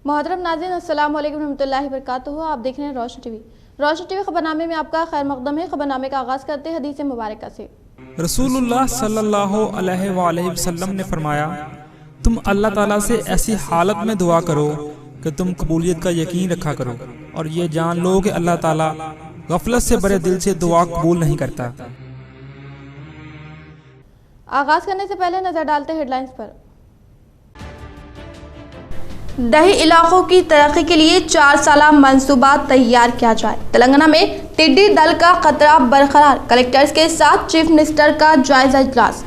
मोहतरम नाज़रीन, अस्सलाम वालेकुम रहमतुल्लाहि व बरकातुहू। आप देख रहे हैं रोशन टीवी। रोशन टीवी खबरनामे में आपका खैर मकदम है। खबरनामे का आगाज़ करते हैं हदीस मुबारक से। रसूलुल्लाह सल्लल्लाहु अलैहि वसल्लम ने फरमाया, तुम अल्लाह ताला से ऐसी हालत में दुआ करो कि तुम कबूलियत का यकीन रखा करो और ये जान लो कि अल्लाह ताला गफलत से भरे दिल से दुआ कबूल नहीं करता। आगाज़ करने से पहले नजर डालते हैं हेडलाइंस पर। दही इलाकों की तरक्की के लिए 4 साला मंसूबा तैयार किया जाए। तेलंगाना में टिड्डी दल का खतरा बरकरार, कलेक्टर्स के साथ चीफ मिनिस्टर का जायजा इजलास।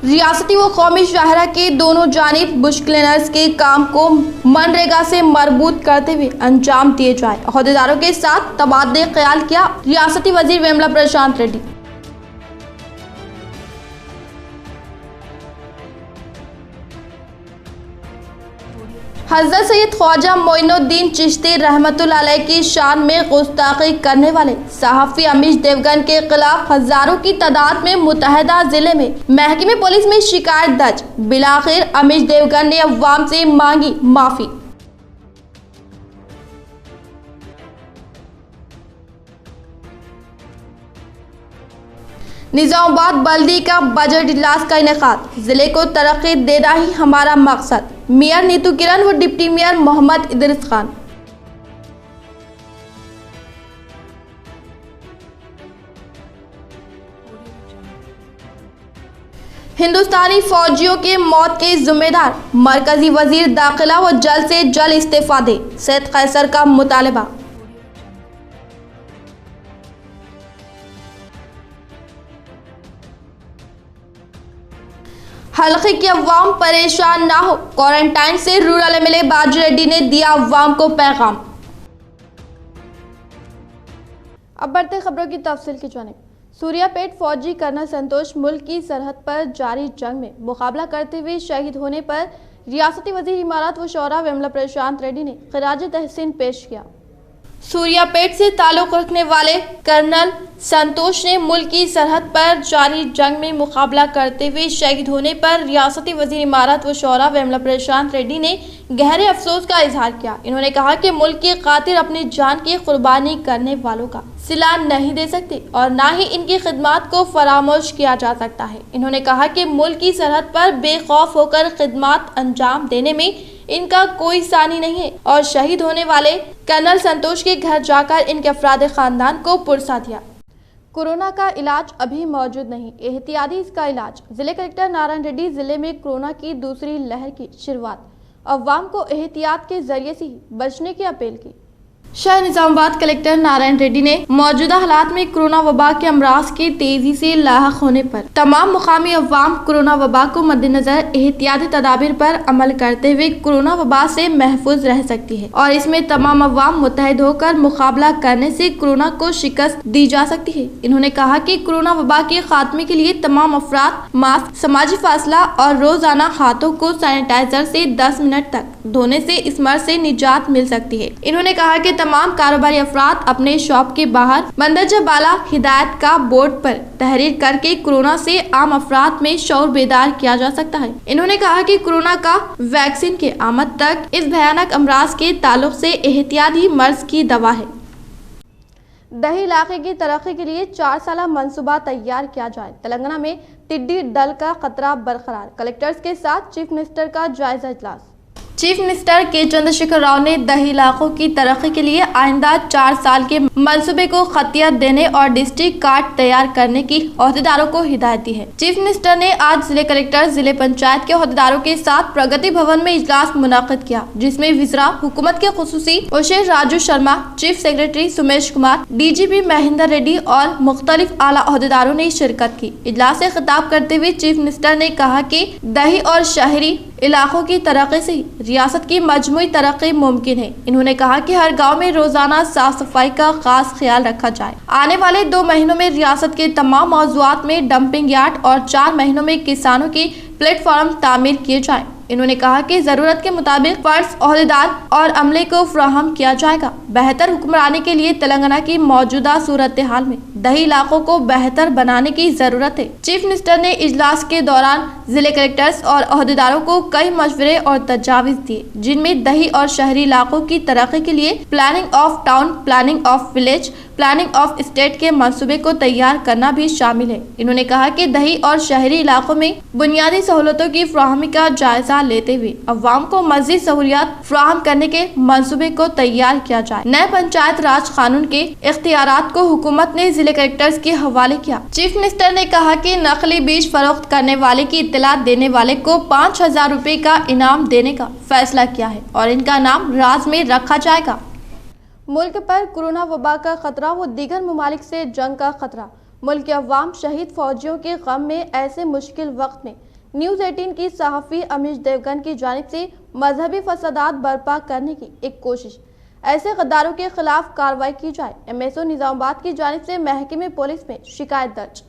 रियासती व कौमी शाहरा के दोनों जानिब बुश क्लीनर्स के काम को मनरेगा से मरबूत करते हुए अंजाम दिए जाए। अहदेदारों के साथ तबादले ख्याल किया रियासती वजीर वेमला प्रशांत रेड्डी। हज़रत सैयद ख्वाजा मोइनुद्दीन चिश्ती रहमतुल्लाह अलैह की शान में गुस्ताखी करने वाले सहाफ़ी अमीश देवगन के खिलाफ हजारों की तादाद में मुतहदा जिले में महकमे पुलिस में शिकायत दर्ज। बिलाखिर अमीश देवगन ने अवाम से मांगी माफी। निजामाबाद बल्दी का बजट इजलास का इनेकाद। जिले को तरक्की देना ही हमारा मकसद, मेयर नीतू किरण व डिप्टी मेयर मोहम्मद इदरीस खान। हिंदुस्तानी फौजियों के मौत के जिम्मेदार मरकजी वजीर दाखिला व जल्द से जल्द इस्तीफा दे, सैयद कैसर का मुतालबा। हल्के की अवाम परेशान ना हो, क्वारंटाइन से रूरल एमएलए बाजू रेड्डी ने दिया अवाम को पैगाम। अब बढ़ते खबरों की तफसील की जानिब। सूर्यापेट फौजी कर्नल संतोष मुल्क की सरहद पर जारी जंग में मुकाबला करते हुए शहीद होने पर रियासती वजीर इमारत व शौरा वेमला प्रशांत रेड्डी ने खिराज तहसीन पेश किया। सूर्यापेट से ताल्लुक रखने वाले कर्नल संतोष ने मुल्क की सरहद पर जारी जंग में मुकाबला करते हुए शहीद होने पर रियासती वजीर इमारत व शौरा वेमला प्रशांत रेड्डी ने गहरे अफसोस का इजहार किया। इन्होंने कहा कि मुल्क की खातिर अपनी जान की कुर्बानी करने वालों का सिला नहीं दे सकते और ना ही इनकी खिदमत को फरामोश किया जा सकता है। इन्होंने कहा कि मुल्क की सरहद पर बेखौफ होकर खिदमत अंजाम देने में इनका कोई सानी नहीं है और शहीद होने वाले कर्नल संतोष के घर जाकर इनके अफराद खानदान को पुरसा दिया। कोरोना का इलाज अभी मौजूद नहीं, एहतियाती इसका इलाज। जिले कलेक्टर नारायण रेड्डी जिले में कोरोना की दूसरी लहर की शुरुआत, अवाम को एहतियात के जरिए से ही बचने की अपील की। शहर निजामाबाद कलेक्टर नारायण रेड्डी ने मौजूदा हालात में कोरोना वबा के अमराज के तेजी से लाहक होने पर तमाम मुकामी अवाम कोरोना वबा को मद्देनजर एहतियाती तदाबीर पर अमल करते हुए कोरोना वबा से महफूज रह सकती है और इसमें तमाम अवाम मुत्तहिद होकर मुकाबला करने से कोरोना को शिकस्त दी जा सकती है। इन्होंने कहा कि कोरोना वबा के खात्मे के लिए तमाम अफराद मास्क, समाजी फासला और रोजाना हाथों को सैनिटाइजर से 10 मिनट तक धोने से इस मर्ज से निजात मिल सकती है। इन्होंने कहा कि तमाम कारोबारी अफराद अपने शॉप के बाहर मंदरजा बाला हिदायत का बोर्ड पर तहरीर करके कोरोना से आम अफराद में शौर बेदार किया जा सकता है। इन्होंने कहा कि कोरोना का वैक्सीन के आमद तक इस भयानक अमराज के ताल्लुक से एहतियात ही मर्ज की दवा है। दही इलाके की तरक्की के लिए 4 साला मंसूबा तैयार किया जाए। तेलंगाना में टिड्डी दल का खतरा बरकरार, कलेक्टर्स के साथ चीफ मिनिस्टर का जायजा इजलास। चीफ मिनिस्टर के चंद्रशेखर राव ने दही इलाकों की तरक्की के लिए आइंदा 4 साल के मंसूबे को खतियत देने और डिस्ट्रिक्ट कार्ड तैयार करने की अहदेदारों को हिदायत दी है। चीफ मिनिस्टर ने आज जिले कलेक्टर, जिले पंचायत के अहदेदारों के साथ प्रगति भवन में इजलास मुनाकिद किया, जिसमें विज़रा हुकूमत के खुसूसी ओशेर Raju Sharma, chief secretary Sumesh Kumar, DGP Mahender Reddy और मुख्तलिफ आला अहदेदारों ने शिरकत की। इजलास से खिताब करते हुए चीफ मिनिस्टर ने कहा कि दही और शहरी इलाकों की तरक्की से रियासत की मजमूई तरक्की मुमकिन है। इन्होंने कहा कि हर गांव में रोजाना साफ सफाई का खास ख्याल रखा जाए। आने वाले 2 महीनों में रियासत के तमाम मौजुआत में डंपिंग यार्ड और 4 महीनों में किसानों की प्लेटफॉर्म तामीर किए जाए। इन्होंने कहा कि जरूरत के मुताबिक फर्ज, ओहदेदार और अमले को फराहम किया जाएगा। बेहतर हुक्मरानी के लिए तेलंगाना की मौजूदा सूरत हाल में दही इलाकों को बेहतर बनाने की जरूरत है। चीफ मिनिस्टर ने इजलास के दौरान जिले कलेक्टर्स और ओहदेदारों को कई मशवरे और तजावीज दिए, जिनमें दही और शहरी इलाकों की तरक्की के लिए planning of town, planning of village, planning of state के मंसूबे को तैयार करना भी शामिल है। इन्होंने कहा कि दही और शहरी इलाकों में बुनियादी सहूलतों की फराहमी का जायजा लेते हुए अवाम को मजीद सहूलियात फराहम करने के मंसूबे को तैयार किया जाए। नए पंचायत राज कानून के इख्तियारात को हुकूमत ने जिले कलेक्टर्स के हवाले किया। चीफ मिनिस्टर ने कहा कि नकली बीज फरोख्त करने वाले की इत्तला देने वाले को 5,000 रुपए का इनाम देने का फैसला किया है और इनका नाम राज में रखा जाएगा। मुल्क पर कोरोना वबा का खतरा व दीगर ममालिक से जंग का खतरा। मुल्क के अवाम शहीद फौजियों के गम में ऐसे मुश्किल वक्त में न्यूज़ 18 की सहाफ़ी अमीश देवगन की जानिब से मजहबी फसादात बर्पा करने की एक कोशिश, ऐसे गद्दारों के खिलाफ कार्रवाई की जाए। MSO निजामाबाद की जानिब से महकमे पुलिस में शिकायत दर्ज।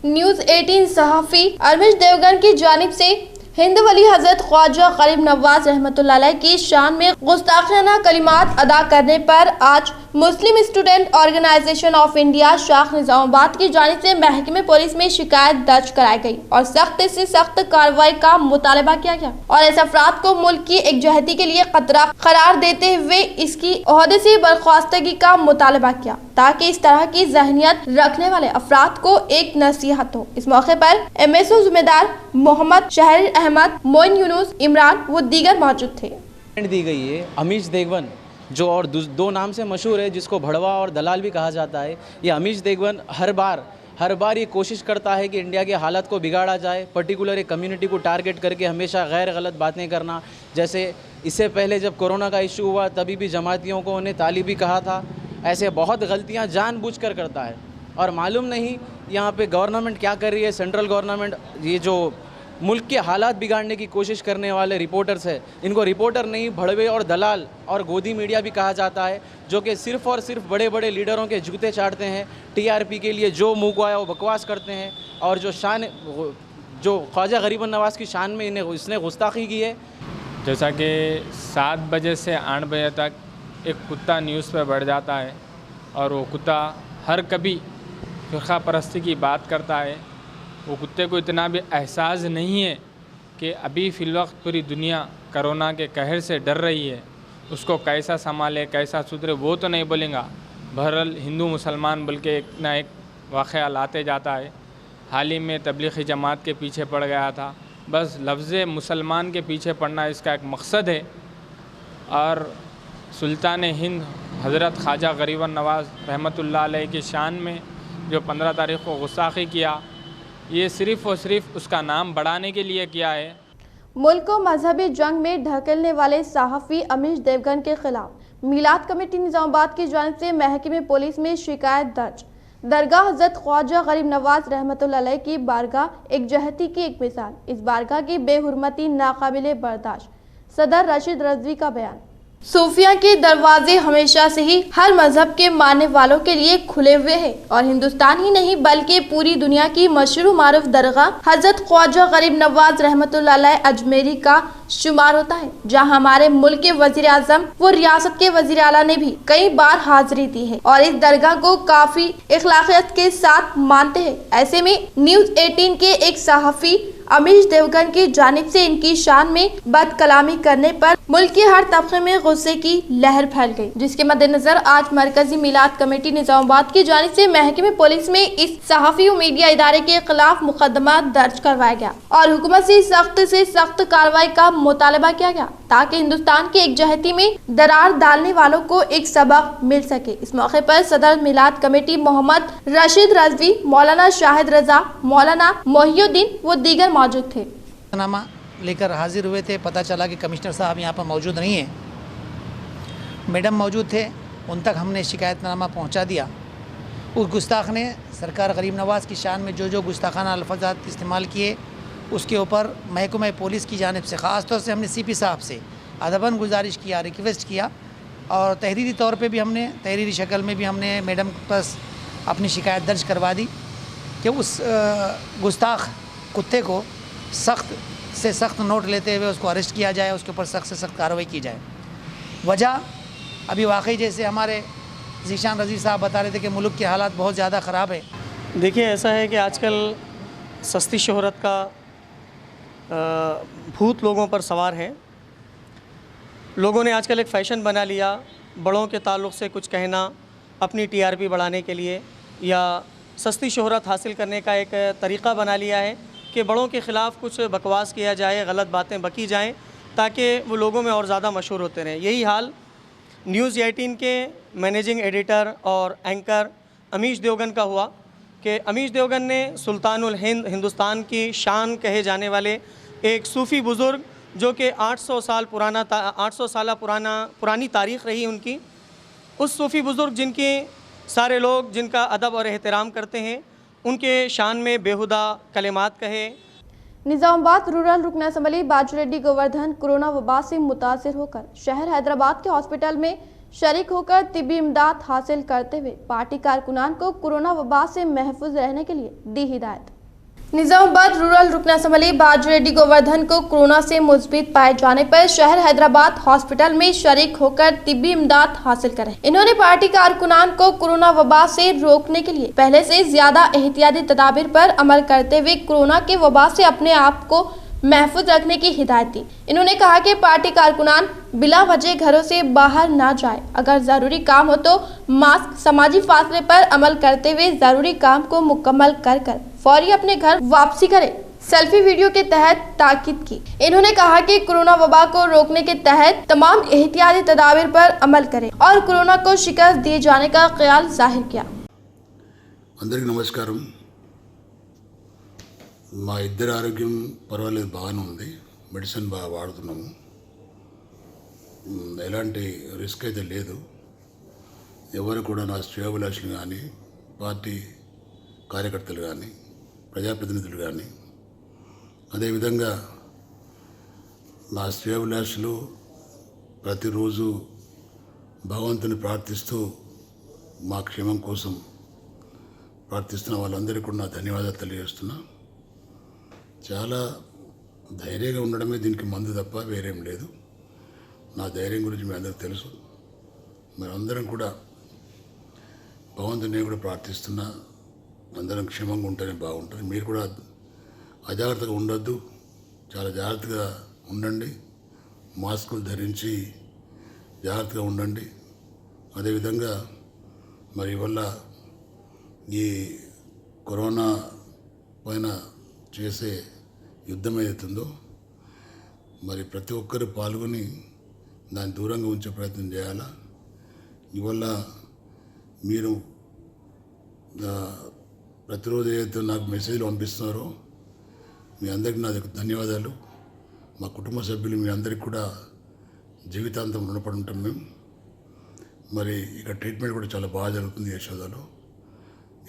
न्यूज़ 18 सहाफ़ी अमीश देवगन की जानिब से हिंद वली हजरत ख्वाजा गरीब नवाज रहमतुल्लाह अलैह की शान में गुस्ताखाना कलिमात अदा करने पर आज मुस्लिम स्टूडेंट ऑर्गेनाइजेशन ऑफ इंडिया शाख निजामाबाद की जानिब से महकमे पुलिस में शिकायत दर्ज कराई गई और सख्त से सख्त कार्रवाई का मुतालबा किया गया और ऐसे अफराद को मुल्क की एकजहती के लिए खतरा करार देते हुए इसकी ओहदे से बर्खास्तगी का मुतालबा किया, ताकि इस तरह की जहनियत रखने वाले अफराद को एक नसीहत हो। इस मौके पर MSO जिम्मेदार मोहम्मद शहर अहमद, मोइन यूनुस, इमरान व दीगर मौजूद थे। दी गई है अमीश देवगन, जो और दो नाम से मशहूर है, जिसको भड़वा और दलाल भी कहा जाता है। ये अमीश देवगन हर बार ये कोशिश करता है कि इंडिया की हालत को बिगाड़ा जाए, पर्टिकुलर एक कम्युनिटी को टारगेट करके हमेशा गैर गलत बातें करना। जैसे इससे पहले जब कोरोना का इशू हुआ तभी भी जमातियों को उन्हें तालिबी कहा था। ऐसे बहुत गलतियां जानबूझकर करता है और मालूम नहीं यहाँ पे गवर्नमेंट क्या कर रही है। सेंट्रल गवर्नमेंट ये जो मुल्क के हालात बिगाड़ने की कोशिश करने वाले रिपोर्टर्स है, इनको रिपोर्टर नहीं भड़वे और दलाल और गोदी मीडिया भी कहा जाता है, जो कि सिर्फ़ और सिर्फ बड़े बड़े लीडरों के जूते चाटते हैं। TRP के लिए जो मुँह को आया वो बकवास करते हैं और जो ख्वाजा गरीब नवाज़ की शान में इसने गुस्ताखी की है। जैसा कि 7 बजे से 8 बजे तक एक कुत्ता न्यूज़ पर बढ़ जाता है और वो कुत्ता हर कभी फ़िरक़ा परस्ती की बात करता है। वो कुत्ते को इतना भी एहसास नहीं है कि अभी फ़िलवक्त पूरी दुनिया कोरोना के कहर से डर रही है, उसको कैसा संभाले कैसा सुधरे वो तो नहीं बोलेंगा। बहरहाल हिंदू मुसलमान बोल के एक ना एक वाक़या लाते जाता है। हाल ही में तबलीगी जमात के पीछे पड़ गया था। बस लफ्ज़ मुसलमान के पीछे पड़ना इसका एक मकसद है। और सुल्तान हिंद हज़रत ख्वाजा गरीब नवाज़ रहमतुल्लाह अलैह की शान में जो 15 तारीख़ को गुस्ताखी किया, ये सिर्फ़ और सिर्फ उसका नाम बढ़ाने के लिए किया है। मुल्क को मजहबी जंग में ढकेलने वाले सहाफ़ी अमीश देवगन के खिलाफ मिलाद कमेटी निजामाबाद की जानिब से महकमे पुलिस में शिकायत दर्ज। दरगाह हज़रत ख्वाजा गरीब नवाज रहमतुल्लाह अलैह की बारगाह एकजहती की एक मिसाल। इस बारगाह की बेहुरमती नाकाबिले बर्दाश्त। सदर रशीद रज़वी का बयान। सूफिया के दरवाजे हमेशा से ही हर मजहब के मानने वालों के लिए खुले हुए हैं और हिंदुस्तान ही नहीं बल्कि पूरी दुनिया की मशहूर मारूफ दरगाह हजरत ख्वाजा गरीब नवाज रहमतुल्लाह अलैह अजमेरी का शुमार होता है, जहां हमारे मुल्क के वजीर आजम व रियासत के वजीर आला ने भी कई बार हाजिरी दी है और इस दरगाह को काफी इखलाकियत के साथ मानते हैं। ऐसे में न्यूज़ 18 के एक सहाफ़ी अमीश देवगन की जानिब से इनकी शान में बदकलामी करने पर मुल्क के हर तबके में गुस्से की लहर फैल गई, जिसके मद्देनजर आज मरकजी मिलाद कमेटी निजामाबाद की जानिब से महकमे पुलिस में इस सहाफ़ी व मीडिया इदारे के खिलाफ मुकदमा दर्ज करवाया गया और हुकूमत से सख्त कार्रवाई का मुतालबा किया गया, ताकि हिंदुस्तान की एकजहती में दरार डालने वालों को एक सबक मिल सके। इस मौके पर सदर मिलाद कमेटी मोहम्मद रशीद रज़वी, मौलाना शाहिद रजा, मौलाना मोहिउद्दीन व दीगर मौजूद थे। नामा लेकर हाजिर हुए थे। पता चला कि कमिश्नर साहब यहाँ पर मौजूद नहीं है, मैडम मौजूद थे, उन तक हमने शिकायतनामा पहुँचा दिया। उस गुस्ताख ने सरकार गरीब नवाज़ की शान में जो गुस्ताखाना अल्फाजात इस्तेमाल किए, उसके ऊपर महकमा पुलिस की जानिब से ख़ास तौर से हमने CP साहब से अदबन गुजारिश किया, रिक्वेस्ट किया और तहरीरी तौर पे भी हमने तहरीरी शक्ल में भी हमने मैडम के पास अपनी शिकायत दर्ज करवा दी कि उस गुस्ताख कुत्ते को सख्त से सख्त नोट लेते हुए उसको अरेस्ट किया जाए, उसके ऊपर सख्त से सख्त कार्रवाई की जाए। वजह अभी वाकई जैसे हमारे ज़ीशान रज़ी साहब बता रहे थे कि मुल्क के हालात बहुत ज़्यादा ख़राब है। देखिए, ऐसा है कि आजकल सस्ती शोहरत का भूत लोगों पर सवार है। लोगों ने आजकल एक फ़ैशन बना लिया, बड़ों के ताल्लुक़ से कुछ कहना अपनी टीआरपी बढ़ाने के लिए या सस्ती शोहरत हासिल करने का एक तरीक़ा बना लिया है कि बड़ों के ख़िलाफ़ कुछ बकवास किया जाए, गलत बातें बकी जाएं ताकि वो लोगों में और ज़्यादा मशहूर होते रहें। यही हाल न्यूज़ 18 के मैनेजिंग एडिटर और एंकर अमीश देवगन का हुआ कि अमीश देवगन ने सुल्तानुल हिंद, हिंदुस्तान की शान कहे जाने वाले एक सूफ़ी बुज़ुर्ग जो कि 800 साल पुरानी तारीख़ रही उनकी, उस सूफ़ी बुज़ुर्ग जिनकी सारे लोग जिनका अदब और एहतराम करते हैं, उनके शान में बेहुदा कलिमात कहे। निजामाबाद रूरल रुकन असम्बली बाजूरेड्डी गोवर्धन कोरोना वबा से मुतासिर होकर शहर हैदराबाद के हॉस्पिटल में शरीक होकर तिब्बी इमदाद हासिल करते हुए पार्टी कारकुनान को कोरोना वबा से महफूज रहने के लिए दी हिदायत। निजामाबाद रूरल रुकन असम्बली बाजूरेड्डी गोवर्धन को कोरोना से मुस्बित पाए जाने पर शहर हैदराबाद हॉस्पिटल में शरीक होकर तिब्बी इमदाद हासिल करें। इन्होंने पार्टी कारकुनान को कोरोना वबा से रोकने के लिए पहले से ज्यादा एहतियाती तदाबीर पर अमल करते हुए कोरोना के वबा से अपने आप को महफूज रखने की हिदायत दी। इन्होंने कहा कि पार्टी कारकुनान बिला वजह घरों से बाहर ना जाए, अगर जरूरी काम हो तो मास्क, समाजी फासले पर अमल करते हुए जरूरी काम को मुकम्मल कर फौरी अपने घर वापसी करें। सेल्फी वीडियो के तहत ताकीद की। इन्होंने कहा कि कोरोना वबा को रोकने के तहत तमाम एहतियाती तदाबीर पर अमल करें और कोरोना को शिकस्त दिए जाने का ख्याल जाहिर किया। అందరికీ నమస్కారం। మా ఇద్దరి ఆరోగ్యం పర్వాలేదు, బాగానే ఉంది, మెడిసిన్ బాగా వాడుతున్నాము, ఎలాంటి రిస్క్ అయితే లేదు. ఎవరు కూడా నా శ్రేయోభిలాషులు కానీ పార్టీ కార్యకర్తలు కానీ ప్రజాప్రతినిధులు కానీ అదేవిధంగా నా శ్రేయోభిలాషులు ప్రతిరోజు భగవంతుని ప్రార్థిస్తూ మా క్షేమం కోసం ప్రార్థిస్తున్న వాళ్ళందరికీ కూడా నా ధన్యవాదాలు తెలియజేస్తున్నా. చాలా ధైర్యంగా ఉండడమే దీనికి మందు తప్ప వేరేం లేదు. నా ధైర్యం గురించి మీ అందరికీ తెలుసు. మనందరం కూడా భగవంతుని కూడా ప్రార్థిస్తున్నా, అందరం క్షేమంగా ఉంటేనే బాగుంటుంది. మీరు కూడా అజాగ్రత్తగా ఉండొద్దు, చాలా జాగ్రత్తగా ఉండండి, మాస్కులు ధరించి జాగ్రత్తగా ఉండండి. అదేవిధంగా మరి వల్ల ఈ కరోనా పైన చేసే యుద్ధం ఏదైతుందో మరి ప్రతి ఒక్కరు పాల్గొని దాన్ని దూరంగా ఉంచే ప్రయత్నం చేయాలా. ఇవల్ల మీరు ప్రతిరోజు ఏదైతే నాకు మెసేజ్లు పంపిస్తున్నారో మీ అందరికీ నా ధన్యవాదాలు. మా కుటుంబ సభ్యులు మీ అందరికీ కూడా జీవితాంతం రుణపడి ఉంటాం మేము. మరి ఇక ట్రీట్మెంట్ కూడా చాలా బాగా జరుగుతుంది యశోదలో.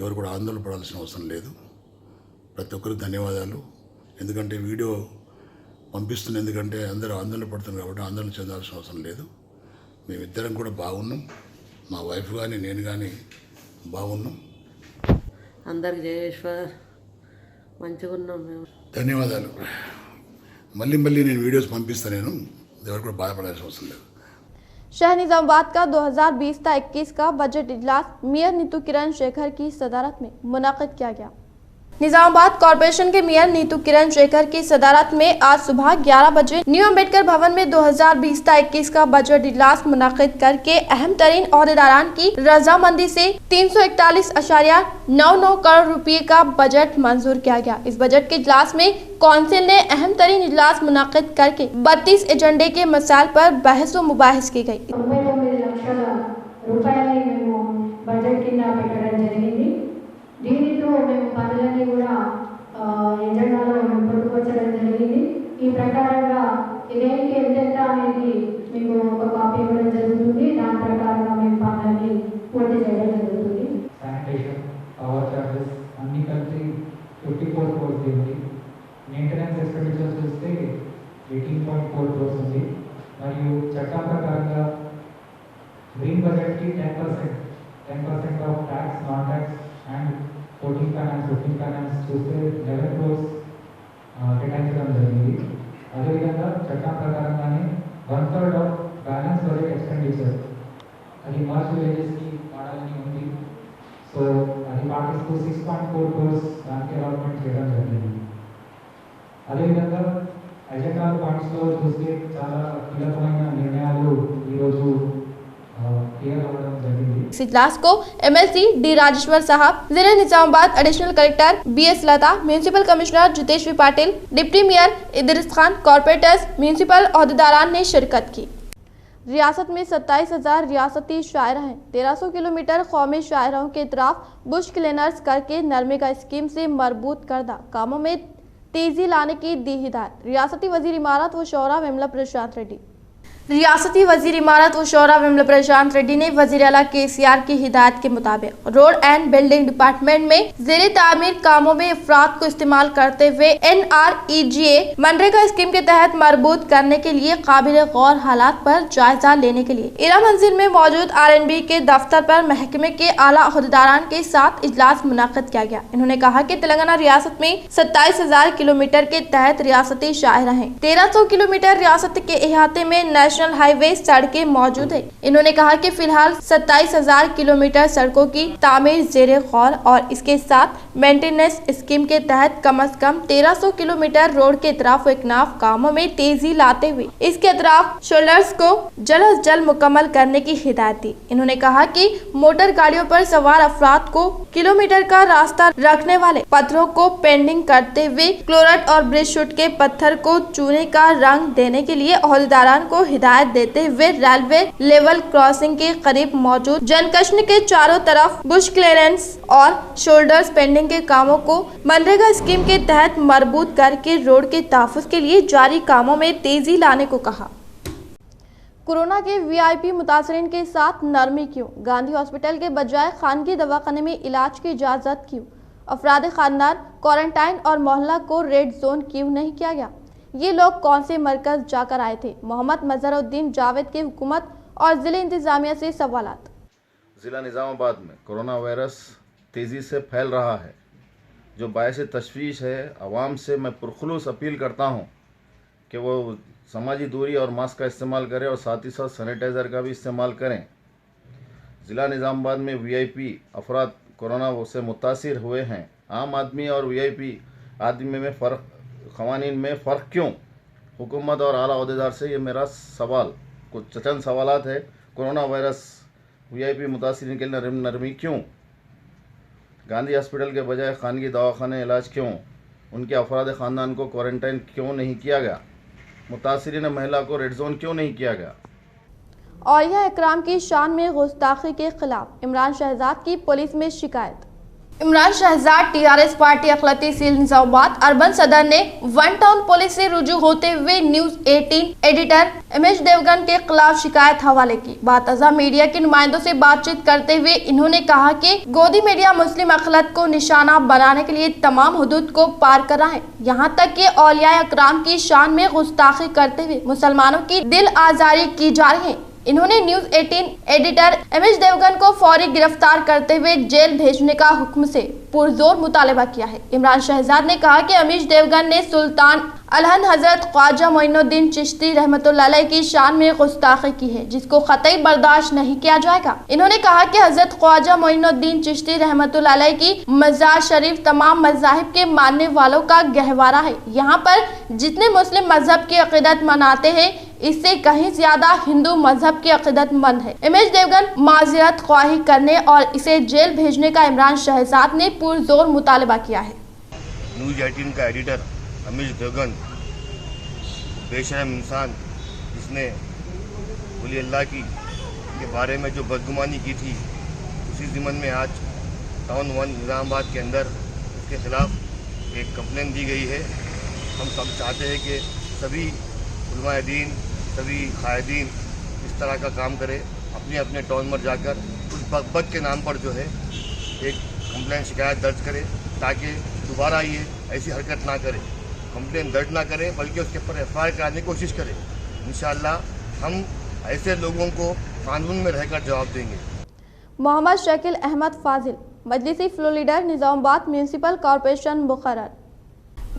ఎవరు కూడా ఆందోళన పడాల్సిన అవసరం లేదు. ప్రతి ఒక్కరికి ధన్యవాదాలు. ఎందుకంటే వీడియో పంపిస్తుంది, ఎందుకంటే అందరూ ఆందోళన పడుతున్నారు కాబట్టి ఆందోళన చెందాల్సిన అవసరం లేదు. మేమిద్దరం కూడా బాగున్నాం, మా వైఫ్ కానీ నేను కానీ బాగున్నాం. అందరికి జయేశ్వర్, మంచిగా ఉన్నాం మేము. ధన్యవాదాలు. మళ్ళీ నేను వీడియోస్ పంపిస్తాను, నేను ఎవరు కూడా బాధపడాల్సిన అవసరం లేదు. शहर निजामाबाद का 2020-21 का बजट इजलास मेयर नीतू किरण शेखर की सदारत में मुनाकिद किया गया। निजामाबाद कॉरपोरेशन के मेयर नीतू किरण शेखर की सदारत में आज सुबह 11 बजे न्यू अम्बेडकर भवन में 2020-21 का बजट इजलास मुनाकिद करके अहम तरीन ओहदेदारान की रजामंदी से 341.99 करोड़ रुपए का बजट मंजूर किया गया। इस बजट के इजलास में कौंसिल ने अहम तरीन इजलास मुनाकिद करके 32 एजेंडे के मसाइल पर बहस व मुबाहिस की गई। 99 లక్షల రూపాయలని మేము బడ్జెట్ కింద పెట్టడం జరిగింది. దీనితో మేము పనులన్నీ కూడా ఎజెండాలో మేము పొందుపరచడం జరిగింది. ఈ ప్రకారంగా దేనికి ఎంత అనేది మీకు ఒక కాపీ ఇవ్వడం జరుగుతుంది. దాని ప్రకారంగా మేము పనులన్నీ పూర్తి చేయడం జరుగుతుంది. శానిటేషన్, పవర్ చార్జెస్ అన్ని కలిసి 54 crores ఉంది. మెయింటెనెన్స్ ఎక్స్పెండిచర్స్ చూస్తే 18.4 crores ఉంది. మరియు చట్టం ప్రకారంగా గ్రీన్ బడ్జెట్కి 10% of tax, non tax and 14 finance, 15 finance చూస్తే 11 crores కేటాయించడం జరిగింది. అదేవిధంగా చట్టం ప్రకారంగానే 1/3 ఆఫ్ బ్యాలెన్స్ బడ్జెట్ ఎక్స్పెండిచర్ అది మార్చ్ విలేజెస్ కి వాడాలని ఉంది. సో అది పాటిస్తూ 6.4 crores దానికి అలాట్మెంట్ చేయడం జరిగింది. అదేవిధంగా ఎజెండాల్ ఫండ్స్ లో చూస్తే చాలా కీలకమైన నిర్ణయాలు ఈరోజు క్లియర్ అవ్వడం జరిగింది. इस इजलास को MLC डी राजेश्वर साहब, जिले Nizamabad additional collector BS Lata, municipal commissioner Jiteshwari Patil, deputy mayor Idris Khan, corporators, municipal ओहदेदारान ने शिरकत की। रियासत में 27,000 रियासती शायरा हैं। 1300 किलोमीटर कौमी शायराओं के इतराफ बुश क्लीनर्स करके नरमेगा स्कीम से मरबूत करदा कामों में तेजी लाने की दी हिदायत। रियासती वजीर इमारत व शौरा विमला प्रशांत रेड्डी रियासती वजीर इमारत व शौरा विमला प्रशांत रेड्डी ने वजीर आला KCR की हिदायत के मुताबिक रोड एंड बिल्डिंग डिपार्टमेंट में ज़ेरे तामीर कामों में अफराद को इस्तेमाल करते हुए NREGA मनरेगा स्कीम के तहत मरबूत करने के लिए काबिल गौर हालात पर जायजा लेने के लिए इरा मंजिल में मौजूद RNB के दफ्तर पर महकमे के आला अहदेदारान के साथ इजलास मुनाकिद किया गया। इन्होंने कहा कि तेलंगाना रियासत में 27,000 किलोमीटर के तहत रियासती शायरा हैं। 1300 किलोमीटर रियासत के इहाते में नेशनल हाईवे सड़कें मौजूद है। इन्होंने कहा कि फिलहाल 27,000 किलोमीटर सड़कों की तामीर ज़ेरे गौर और इसके साथ मेंटेनेंस स्कीम के तहत कम से कम 1300 किलोमीटर रोड के इतराफ व इकनाफ कामों में तेजी लाते हुए इसके अतराफ शोल्डर्स को जल्द अज जल्द मुकम्मल करने की हिदायत दी। इन्होंने कहा कि मोटर गाड़ियों पर सवार अफराद को किलोमीटर का रास्ता रखने वाले पत्थरों को पेंडिंग करते हुए क्लोराइड और ब्रिजशूट के पत्थर को चूने का रंग देने के लिए अहदेदारान को हिदायत देते हुए रेलवे लेवल क्रॉसिंग के करीब मौजूद जनकशन के चारों तरफ बुश क्लियरेंस और शोल्डर्स पेंडिंग के कामों को मनरेगा स्कीम के तहत मरबूत करके रोड के तहफ़्फ़ुज़ के लिए जारी कामों में तेजी लाने को कहा। कोरोना के VIP मुतासरीन के साथ नरमी क्यों? गांधी हॉस्पिटल के बजाय खानगी दवाखाने में इलाज की इजाज़त क्यों? अफराद खानदान क्वारंटाइन और मोहल्ला को रेड जोन क्यों नहीं किया गया? ये लोग कौन से मरकज जाकर आए थे? मोहम्मद मजहरुद्दीन जावेद के हुकूमत और ज़िले इंतज़ामिया से सवालात। ज़िला निज़ामाबाद में कोरोना वायरस तेज़ी से फैल रहा है, जो बायस तशवीश है। आवाम से मैं पुरखुलूस अपील करता हूँ कि वो समाजी दूरी और मास्क का इस्तेमाल करें और साथ ही साथ सैनिटाइज़र का भी इस्तेमाल करें। ज़िला निज़ामाबाद में VIP अफराद कोरोना से मुतासिर हुए हैं। आम आदमी और VIP आदमी में फ़र्क, क़वानीन में फ़र्क क्यों? हुकूमत और आला अहदेदार से ये मेरा सवाल, कुछ चंद सवालात है। कोरोना वायरस VIP मुतासिरीन के लिए नरमी क्यों? गांधी हॉस्पिटल के बजाय खानगी दवाखाने इलाज क्यों? उनके अफराद ख़ानदान को क्वारंटाइन क्यों नहीं किया गया? मुतासिरीन महिला को रेड जोन क्यों नहीं किया गया? औलिया इकराम की शान में गुस्ताखी के खिलाफ इमरान शहजाद की पुलिस में शिकायत। इमरान शहजाद TRS पार्टी अखिलती सील निजामाबाद अर्बन सदर ने वन टाउन पुलिस से रुजू होते हुए न्यूज़ 18 एडिटर एमएच देवगन के खिलाफ शिकायत हवाले की। बातज़ा मीडिया के नुमाइंदों से बातचीत करते हुए इन्होंने कहा कि गोदी मीडिया मुस्लिम अखिलत को निशाना बनाने के लिए तमाम हुदूद को पार कर रहा है। यहाँ तक कि औलिया इकराम की शान में गुस्ताखी करते हुए मुसलमानों की दिल आजारी की जा रही है। इन्होंने न्यूज़ 18 एडिटर एमएच देवगन को फौरी गिरफ्तार करते हुए जेल भेजने का हुक्म से पुरजोर मुतालबा किया है। इमरान शहजाद ने कहा कि एमएच देवगन ने सुल्तान अलहन हजरत ख्वाजा मोइनुद्दीन चिश्ती रहमतुल्लाह अलैह की शान में गुस्ताखी की है, जिसको कतई बर्दाश्त नहीं किया जाएगा। इन्होंने कहा कि हजरत ख्वाजा मोइनुद्दीन चिश्ती रहमतुल्लाह अलैह की मज़ार शरीफ तमाम मज़ाहिब के मानने वालों का गहवारा है। यहाँ पर जितने मुस्लिम मजहब की अक़ीदत मनाते हैं, इससे कहीं ज्यादा हिंदू मजहब की अक़ीदतमंद है। एमएच देवगन माज़िरत ख्वाही करने और इसे जेल भेजने का इमरान शहजाद ने पुरजोर मुतालबा किया है। न्यूज़ 18 का एडिटर एमएच देवगन बेशरम इंसान, जिसने वली अल्लाह की के बारे में जो बदगुमानी की थी, उसी ज़िमन में आज टाउन 1 निज़ामाबाद के अंदर उसके ख़िलाफ़ एक कंप्लेन दी गई है। हम सब चाहते हैं कि सभी उलमाए दीन, सभी कायदीन इस तरह का काम करें, अपने अपने टाउन में जाकर उस बकबक के नाम पर जो है एक कंप्लेन शिकायत दर्ज करें, ताकि दोबारा ये ऐसी हरकत ना करे, कंप्लेन दर्ज ना करें, बल्कि उसके ऊपर FIR कराने की कोशिश करें। इंशाअल्लाह हम ऐसे लोगों को कानून में रहकर जवाब देंगे। मोहम्मद शकील अहमद फाजिल मजलिसी floor leader Nizamabad municipal corporation मुकर्रर।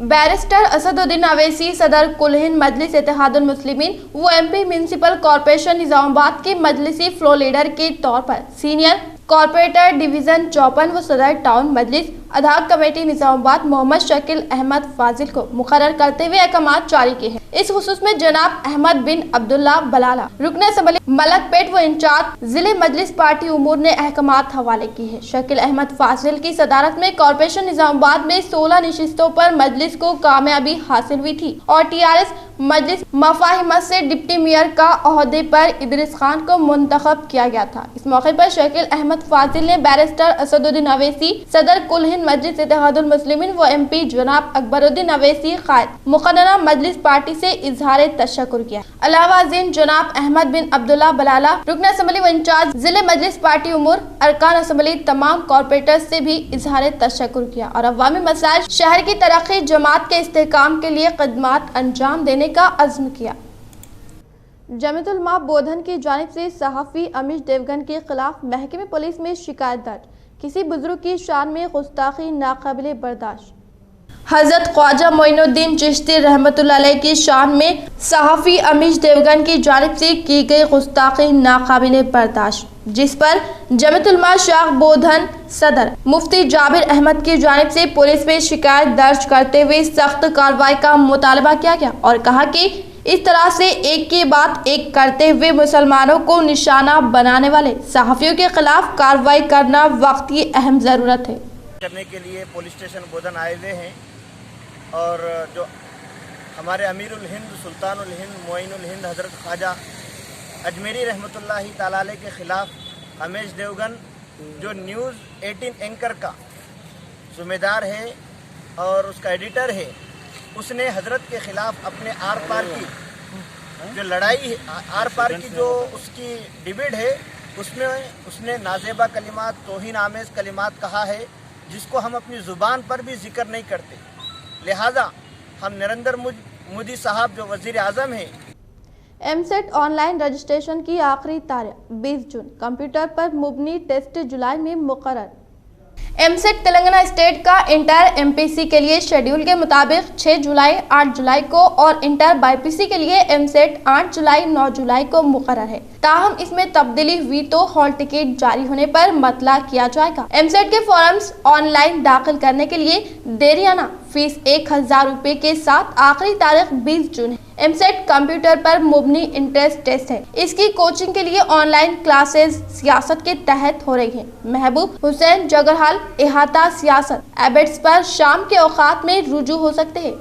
बैरिस्टर असदुद्दीन अवैसी सदर कुल हिंद मजलिस इत्तेहादुल मुस्लिमीन व एमपी म्यूनिसिपल कॉरपोरेशन निजामाबाद के मजलिसी फ्लो लीडर के तौर पर सीनियर कॉरपोरेटर डिवीजन 54 व सदर टाउन मजलिस अदालत कमेटी निजामाबाद मोहम्मद शकील अहमद फाजिल को मुकर्रर करते हुए अहकामात जारी किए हैं। इस खुसूस में जनाब अहमद बिन अब्दुल्ला बलाला रुकन असम्बली मलकपेट व इंचार्ज जिले मजलिस पार्टी उमूर ने अहकामात हवाले की है। शकील अहमद फाजिल की सदारत में कॉरपोरेशन निजामाबाद में 16 नशिस्तों पर मजलिस को कामयाबी हासिल हुई थी और टीआरएस मजलिस मफाहिमत से डिप्टी मेयर का ओहदे पर इदरीस खान को मुंतखब किया गया था। इस मौके पर शकील अहमद फाजिल ने बैरिस्टर असदुद्दीन अवैसी सदर कुल हिंद मजलिस इत्तेहादुल मुस्लिमीन व एमपी जनाब अकबरुद्दीन अवैसी कायद मुकर्ररा मजलिस पार्टी से इजहार तशक्कुर किया। अलावा अजीम जनाब अहमद बिन अब्दुल्ला बलाला रुकन असम्बली व इंचार्ज जिले मजलिस पार्टी उमूर अरकान असम्बली तमाम कॉरपोरेटर्स से भी इजहार तशक्कुर किया और अवामी मसाइल शहर की तरक्की जमात के इस्तेहकाम के लिए खिदमत अंजाम देने का अज़्म किया। जमीयत उलमा बोधन की जानिब से सहाफ़ी अमीश देवगन के खिलाफ महकमे पुलिस में शिकायत दर्ज। किसी बुजुर्ग की शान में गुस्ताखी नाकाबिले बर्दाश्त। हजरत ख्वाजा मोइनुद्दीन चिश्ती रहमतुल्लाह अलैह की शान में सहाफ़ी अमीश देवगन की जानिब से की गई गुस्ताखी नाकाबिले बर्दाश्त, जिस पर जमीयत उलमा शाख बोधन सदर मुफ्ती जाबिर अहमद की जानिब से पुलिस में शिकायत दर्ज करते हुए सख्त कार्रवाई का मुतालबा किया गया और कहा कि इस तरह से एक के बाद एक करते हुए मुसलमानों को निशाना बनाने वाले सहाफ़ियों के खिलाफ कार्रवाई करना वक्त की अहम ज़रूरत है। करने के लिए पुलिस स्टेशन बोधन आए हुए हैं और जो हमारे अमीरुल हिंद सुल्तानुल हिंद मोइनुल हिंद हज़रत ख्वाजा अजमेरी रहमतुल्लाहि ताला अलैह के ख़िलाफ़ अमीश देवगन जो न्यूज़ 18 एंकर का ज़िम्मेदार है और उसका एडिटर है, उसने हज़रत के ख़िलाफ़ अपने आर पार की जो लड़ाई है, आर पार की जो उसकी डिबेट है, उसमें उसने नाजेबा कलिमात तौहीन आमेज़ कलिमात कहा है जिसको हम अपनी ज़ुबान पर भी जिक्र नहीं करते। लिहाजा हम नरेंद्र मोदी साहब जो वज़ीर आज़म हैं। एमसेट ऑनलाइन रजिस्ट्रेशन की आखिरी तारीख 20 जून, कंप्यूटर पर मुबनी टेस्ट जुलाई में मुकर्रर। एमसेट तेलंगाना स्टेट का इंटर एमपीसी के लिए शेड्यूल के मुताबिक 6 जुलाई 8 जुलाई को और इंटर बाईपीसी के लिए एमसेट 8 जुलाई 9 जुलाई को मुकर्रर है। ताहम इसमें तब्दीली हुई तो हॉल टिकट जारी होने पर मतला किया जाएगा। एमसेट के फॉर्म्स ऑनलाइन दाखिल करने के लिए देरियाना फीस 1000 रुपए के साथ आखिरी तारीख 20 जून है। एमसेट कंप्यूटर पर मुबनी इंट्रेंस टेस्ट है। इसकी कोचिंग के लिए ऑनलाइन क्लासेस सियासत के तहत हो रही हैं। महबूब हुसैन जगरहाल इहाता सियासत एबेट्स पर शाम के औकात में रुजू हो सकते हैं।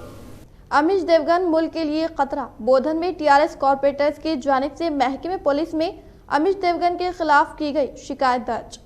अमीश देवगन मुल्क के लिए खतरा। बोधन में टीआरएस कॉरपोरेटर्स की जानिब से महकमे पुलिस में अमीश देवगन के खिलाफ की गई शिकायत दर्ज।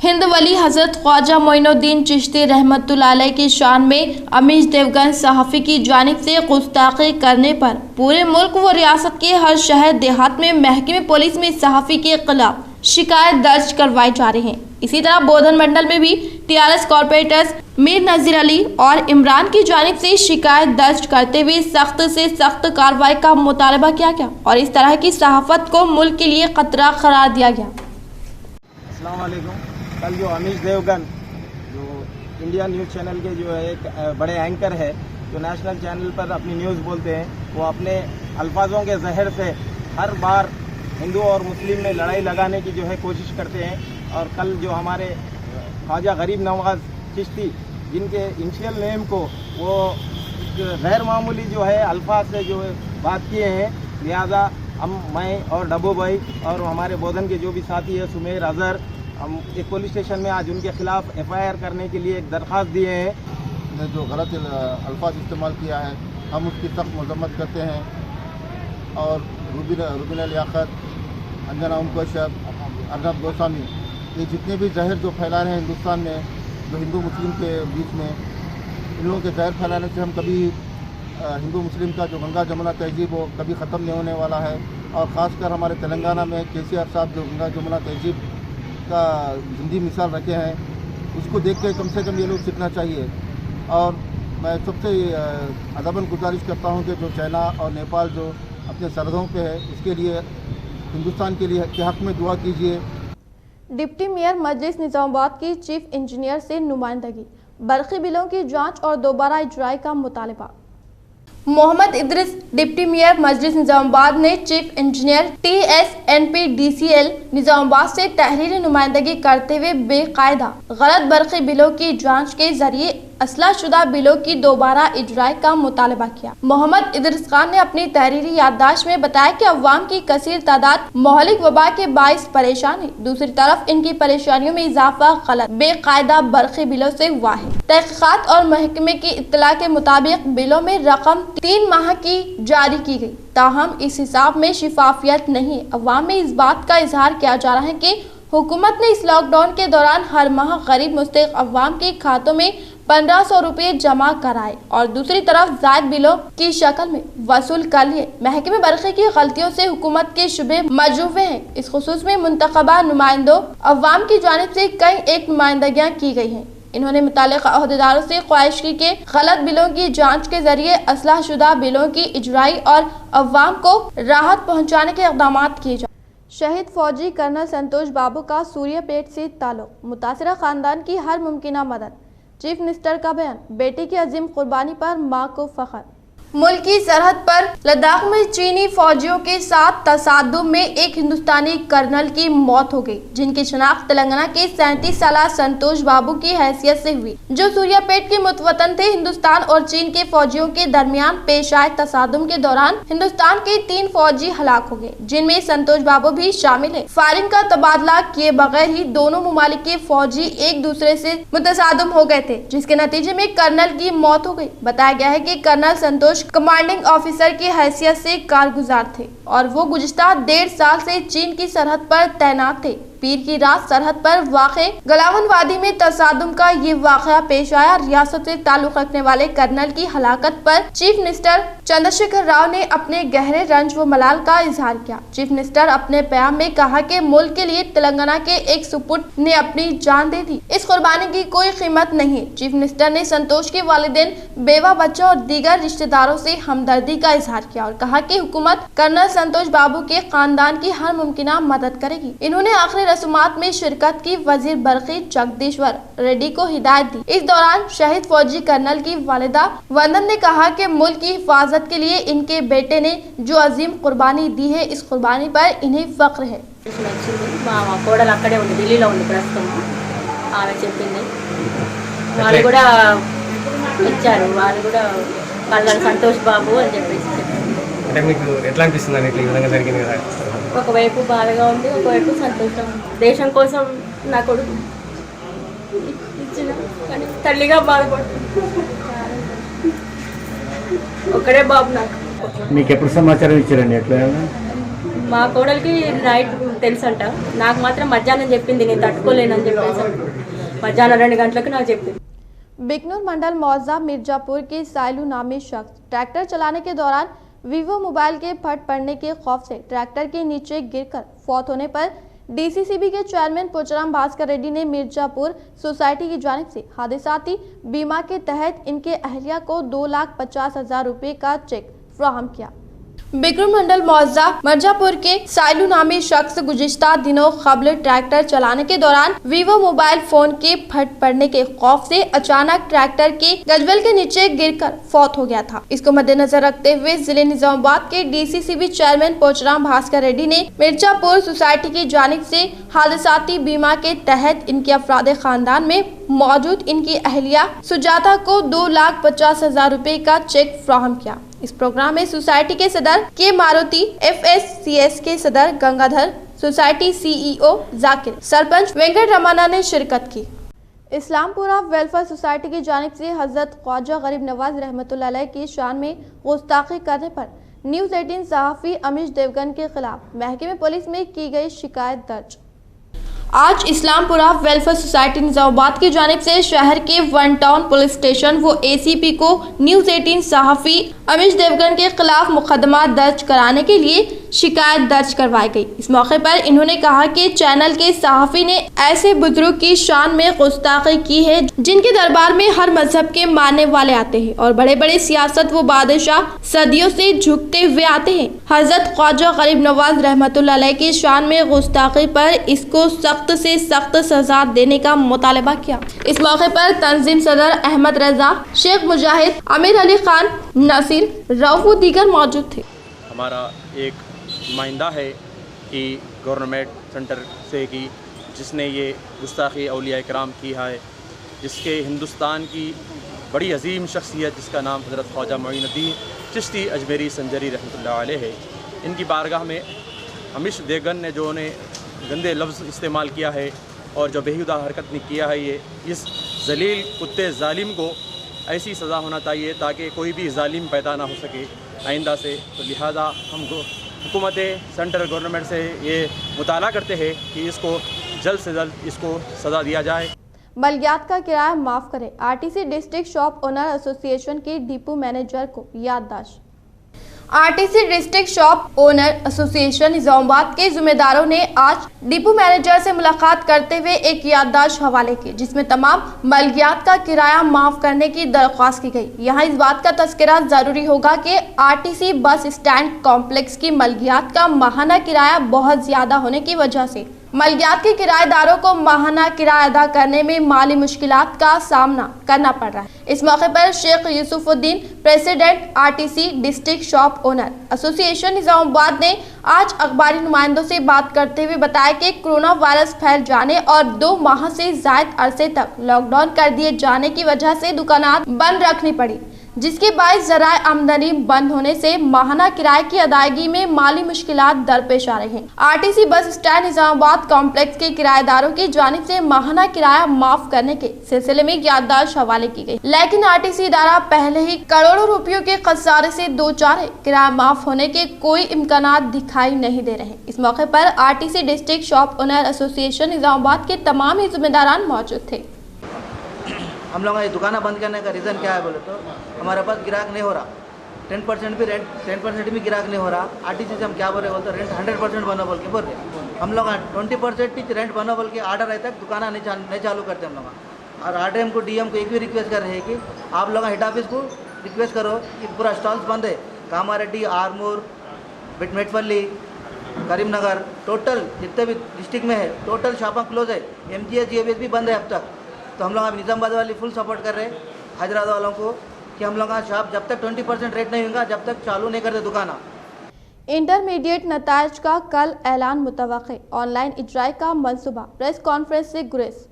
हिंद वली हजरत ख्वाजा मोइनुद्दीन चिश्ती रहमतुल्लाह अलैह की शान में अमीश देवगन सहाफ़ी की जानिब से गुस्ताखी करने पर पूरे मुल्क व रियासत के हर शहर देहात में महकमे पुलिस में सहाफ़ी के खिलाफ शिकायत दर्ज करवाई जा रही हैं। इसी तरह बोधन मंडल में भी टीआरएस कॉरपोरेटर्स मीर नज़ीर अली और इमरान की जानिब से शिकायत दर्ज करते हुए सख्त से सख्त कार्रवाई का मुतालबा किया गया और इस तरह की सहाफ़त को मुल्क के लिए खतरा करार दिया गया। अस्सलाम वालेकुम। कल जो अमीश देवगन जो इंडिया न्यूज़ चैनल के जो है एक बड़े एंकर है, जो नेशनल चैनल पर अपनी न्यूज़ बोलते हैं, वो अपने अल्फाजों के जहर से हर बार हिंदू और मुस्लिम में लड़ाई लगाने की जो है कोशिश करते हैं। और कल जो हमारे ख्वाजा गरीब नवाज चिश्ती, जिनके इनिशियल नेम को वो गैर मामूली जो है अल्फाज से जो है बात किए हैं, लिहाजा मैं और डब्बू भाई और हमारे बोधन के जो भी साथी है सुमेर अजहर, हम एक पुलिस स्टेशन में आज उनके खिलाफ FIR करने के लिए एक दरख्वास्त दिए हैं। ने जो गलत अल्फाज इस्तेमाल किया है, हम उसकी सख्त मजम्मत करते हैं और रुबीना लियाकत, अंजना कश्यप, अर्नब गोस्वामी, ये जितने भी जहर जो फैला रहे हैं हिंदुस्तान में, जो हिंदू मुस्लिम के बीच में, इन लोगों के जहर फैलाने से हम कभी हिंदू मुस्लिम का जो गंगा जमुना तहजीब वो कभी ख़त्म नहीं होने वाला है। और ख़ासकर हमारे तेलंगाना में KCR साहब जो गंगा जमुना तहजीब का जिंदी मिसाल रखे हैं, उसको देख के कम से कम ये लोग सीखना चाहिए। और मैं सबसे अदबन गुजारिश करता हूँ कि जो चाइना और नेपाल जो अपने सरहदों पे है, इसके लिए हिंदुस्तान के लिए के हक़ में दुआ कीजिए। डिप्टी मेयर मजलिस निजामाबाद की चीफ इंजीनियर से नुमाइंदगी। बरक़ी बिलों की जांच और दोबारा इजराई का मुतालबा। मोहम्मद इदरिस डिप्टी मेयर मजलिस निजामाबाद ने चीफ इंजीनियर TSNPDCL निजामाबाद से तहरीरी नुमाइंदगी करते हुए बेकायदा गलत बरक़ी बिलों की जांच के जरिए असलाशुदा बिलों की दोबारा इजराई का मुतालबा किया। मोहम्मद इदरिस खान ने अपनी तहरीरी याददाश्त में बताया कि अवाम की कसीर तादाद मोहलिक वबा के बाइस परेशान है। दूसरी तरफ इनकी परेशानियों में इजाफा गलत बेकायदा बरक़ी बिलों से हुआ है। तहक़ीक़ात और महकमे की इत्तला के मुताबिक बिलों में रकम 3 माह की जारी की गई, ताहम इस हिसाब में शिफाफियत नहीं है। अवाम में इस बात का इजहार किया जा रहा है कि हुकूमत ने इस लॉकडाउन के दौरान हर माह गरीब मुस्तहिक़ अवाम के खातों में 1500 रुपये जमा कराए और दूसरी तरफ जायद बिलों की शक्ल में वसूल कर लिए। महकमे बरक़ी की गलतियों से हुकूमत के शुबे मजरूफ़े हैं। इस खुसूस में मुंतखबा नुमाइंदों अवाम की जानिब से कई एक नुमाइंदगियाँ की गई हैं। इन्होंने मुताल्लिक़ अहदेदारों से ख्वाहिश की कि गलत बिलों की जांच के जरिए असलाहशुदा बिलों की इजराई और अवाम को राहत पहुँचाने के इक़दाम किए जाए। शहीद फौजी कर्नल संतोष बाबू का सूर्यापेट से ताल्लुक़, मुतासिरा खानदान की हर मुमकिना मदद। चीफ मिनिस्टर का बयान, बेटे की अजीम कुर्बानी पर मां को फख्र। मुल्क की सरहद पर लद्दाख में चीनी फौजियों के साथ तसादुम में एक हिंदुस्तानी कर्नल की मौत हो गई, जिनकी शनाख्त तेलंगाना के 37 साला संतोष बाबू की हैसियत से हुई, जो सूर्यापेट के मुतवतन थे। हिंदुस्तान और चीन के फौजियों के दरमियान पेश आए तसादुम के दौरान हिंदुस्तान के 3 फौजी हलाक हो गए, जिनमें संतोष बाबू भी शामिल है। फायरिंग का तबादला किए बगैर ही दोनों मुमालिक के फौजी एक दूसरे से मुतसादुम हो गए थे, जिसके नतीजे में कर्नल की मौत हो गई। बताया गया है कि कर्नल संतोष कमांडिंग ऑफिसर की हैसियत से कारगुजार थे और वो गुज़िश्ता 1.5 साल से चीन की सरहद पर तैनात थे। पीर की रात सरहद पर वाक़े गलावन वादी में तसादुम का ये वाक़या पेश आया। रियासत से ताल्लुक़ रखने वाले कर्नल की हलाकत पर चीफ मिनिस्टर चंद्रशेखर राव ने अपने गहरे रंज व मलाल का इजहार किया। चीफ मिनिस्टर अपने बयान में कहा कि मुल्क के लिए तेलंगाना के एक सुपुत्र ने अपनी जान दे दी, इस कुर्बानी की कोई कीमत नहीं है। चीफ मिनिस्टर ने संतोष के वालिदैन, बेवा बच्चों और दीगर रिश्तेदारों से हमदर्दी का इजहार किया और कहा कि हुकूमत कर्नल संतोष बाबू के खानदान की हर मुमकिना मदद करेगी। इन्होंने आखिरी रस्मात में शिरकत की। वजीर बरक़ी जगदीश्वर रेड्डी को हिदायत दी। इस दौरान शहीद फौजी कर्नल की वालिदा वंदन ने कहा कि मुल्क की हिफाजत के लिए इनके बेटे ने जो अजीम कुर्बानी दी है, इस कुर्बानी पर इन्हें फख्र है। కోడలు అక్కడే ఉంది, ఢిల్లీలో ఉంది ప్రస్తుతం. ఆమె చెప్పింది, వాళ్ళు కూడా ఇచ్చారు, వాళ్ళు కూడా వాళ్ళ సంతోష్ బాబు అని చెప్పేసి చెప్పారు. అంటే మీకు ఎట్లా అనిపిస్తుంది అని ఈ విధంగా జరిగింది కదా? ఒకవైపు బాధగా ఉంది, ఒకవైపు సంతోషం. దేశం కోసం నా కొడుకు ఇచ్చిన కానీ తల్లిగా బాధపడుతుంది. ఒక్కడే బాబు నాకు. మీకు ఎప్పుడు సమాచారం ఇచ్చారండి? ఎట్లా మా కోడలికి నైట్ తెలుసంట, నాకు మాత్రం మధ్యాహ్నం చెప్పింది, నేను తట్టుకోలేనని చెప్పేసి మధ్యాహ్నం 2 గంటలకు నాకు చెప్పింది. बिकनूर मंडल मौजा मिर्जापुर के साइलू नामी शख्स ट्रैक्टर चलाने के दौरान वीवो मोबाइल के फट पड़ने के खौफ से ट्रैक्टर के नीचे गिरकर फौत होने पर DCCB के चेयरमैन पोचराम भास्कर रेड्डी ने मिर्जापुर सोसाइटी की जानिब से हादसाती बीमा के तहत इनके अहलिया को 2,50,000 रुपये का चेक फराहम किया। बिकनूर मंडल मौजा मिर्जापुर के साइलू नामी शख्स गुज़िश्ता दिनों क़ब्ल ट्रैक्टर चलाने के दौरान वीवो मोबाइल फोन के फट पड़ने के खौफ से अचानक ट्रैक्टर के गजबल के नीचे गिरकर फौत हो गया था। इसको मद्देनजर रखते हुए जिले निजामाबाद के DCCB चेयरमैन पोचराम भास्कर रेड्डी ने मिर्जापुर सोसाइटी की जानिब से हादसाती बीमा के तहत इनके अफराद खानदान में मौजूद इनकी अहलिया सुजाता को 2,50,000 रुपये का चेक फराहम किया। इस प्रोग्राम में सोसाइटी के सदर के मारुति, FSCS के सदर गंगाधर, सोसाइटी CEO जाकिर, सरपंच वेंकट रमाना ने शिरकत की। इस्लामपुरा वेलफेयर सोसाइटी की जानिब से हजरत ख्वाजा गरीब नवाज रहमतुल्लाह अलैह की शान में गुस्ताखी करने पर न्यूज़ 18 सहाफ़ी अमीश देवगन के खिलाफ महकमे पुलिस में की गई शिकायत दर्ज। आज इस्लामपुरा वेलफेयर सोसाइटी निजामाबाद की जानिब से शहर के 1 टाउन पुलिस स्टेशन व ACP को न्यूज़ 18 सहाफ़ी अमीश देवगन के खिलाफ मुकदमा दर्ज कराने के लिए शिकायत दर्ज करवाई गई। इस मौके पर इन्होंने कहा कि चैनल के सहाफ़ी ने ऐसे बुजुर्ग की शान में गुस्ताखी की है जिनके दरबार में हर मजहब के मानने वाले आते हैं और बड़े बड़े सियासत व बादशाह सदियों से झुकते हुए आते हैं। हजरत ख्वाजा गरीब नवाज रहमतुल्लाह अलैह की शान में गुस्ताखी पर इसको सख्त से सख्त सजा देने का मुतालबा किया। इस मौके पर तंजीम सदर अहमद रजा, शेख मुजाहिद, आमिर अली खान, नसीर रऊफ व दीगर मौजूद थे। हमारा एक नुमाइंदा है कि गवर्नमेंट सेंटर से कि जिसने ये गुस्ताखी औलिया इकराम की है, जिसके हिंदुस्तान की बड़ी अजीम शख्सियत जिसका नाम हज़रत ख्वाजा मोइनुद्दीन चिश्ती अजमेरी संजरी रहमतुल्लाह अलैह है, इनकी बारगाह में अमीश देवगन ने जो उन्हें गंदे लफ्ज़ इस्तेमाल किया है और जो बेहुदा हरकत ने किया है, ये इस जलील कुत्ते जालिम को ऐसी सज़ा होना चाहिए ताकि कोई भी जालिम पैदा ना हो सके आइंदा से। तो लिहाजा हम हुकूमत सेंट्रल गवर्नमेंट से ये मुताला करते हैं कि इसको जल्द से जल्द इसको सज़ा दिया जाए। मलगियात का किराया माफ करें, RTC district shop owner association के डिपो मैनेजर को याददाश्त। RTC district shop owner association Nizamabad के जिम्मेदारों ने आज डिपो मैनेजर से मुलाकात करते हुए एक याददाश्त हवाले की, जिसमें तमाम मलगियात का किराया माफ करने की दरख्वास्त की गई। यहाँ इस बात का तस्करा जरूरी होगा कि आरटीसी बस स्टैंड कॉम्प्लेक्स की मलगियात का माहाना किराया बहुत ज्यादा होने की वजह से मलगियात के किराएदारों को माहाना किराया अदा करने में माली मुश्किलात का सामना करना पड़ रहा है। इस मौके पर Sheikh Yousufuddin, president RTC district shop owner association Nizamabad ने आज अखबारी नुमाइंदों से बात करते हुए बताया कि कोरोना वायरस फैल जाने और 2 माह से ज्यादा अरसे तक लॉकडाउन कर दिए जाने की वजह से दुकानात बंद रखनी पड़ी, जिसके बायस ज़राए आमदनी बंद होने से माहाना किराए की अदायगी में माली मुश्किलात दरपेश आ रही हैं। RTC bus stand Nizamabad complex के किराएदारों की जानिब से माहाना किराया माफ करने के सिलसिले में याददाश्त हवाले की गई, लेकिन आरटीसी इदारा पहले ही करोड़ों रुपयों के खसारे से दो चार है। किराया माफ होने के कोई इम्कानात दिखाई नहीं दे रहे। इस मौके पर RTC district shop owner association Nizamabad के तमाम ही जिम्मेदारान मौजूद थे। हम लोग ये दुकाना बंद करने का रीज़न क्या है बोले तो हमारे पास गिराहक नहीं हो रहा, 10% भी रेंट 10% भी गिराहक नहीं हो रहा। आरटीसी से हम क्या बोल रहे बोलते रेंट 100% बनो बोल के बोल रहे, हम लोग 20% रेंट बनो बोल के आर्डर रहता है, दुकाना नहीं चालू करते हम लोग। और आरडीएम को डीएम को एक भी रिक्वेस्ट कर रहे हैं कि आप लोग हेड ऑफिस को रिक्वेस्ट करो कि पूरा स्टॉल्स बंद है, कामारेड्डी, आरमूर, मेटपल्ली, करीमनगर, टोटल जितने भी डिस्ट्रिक्ट में है टोटल शॉपां क्लोज है। MGS GFS भी बंद है अब तक। तो हम लोग अब निज़ामाबाद वाले फुल सपोर्ट कर रहे हैं हैदराबाद वालों को कि हम लोग का शॉप जब तक 20% रेट नहीं होगा जब तक चालू नहीं करते दुकाना। इंटरमीडिएट नताइज का कल ऐलान मुतवक्के, ऑनलाइन इजराई का मंसूबा, प्रेस कॉन्फ्रेंस से गुरेज।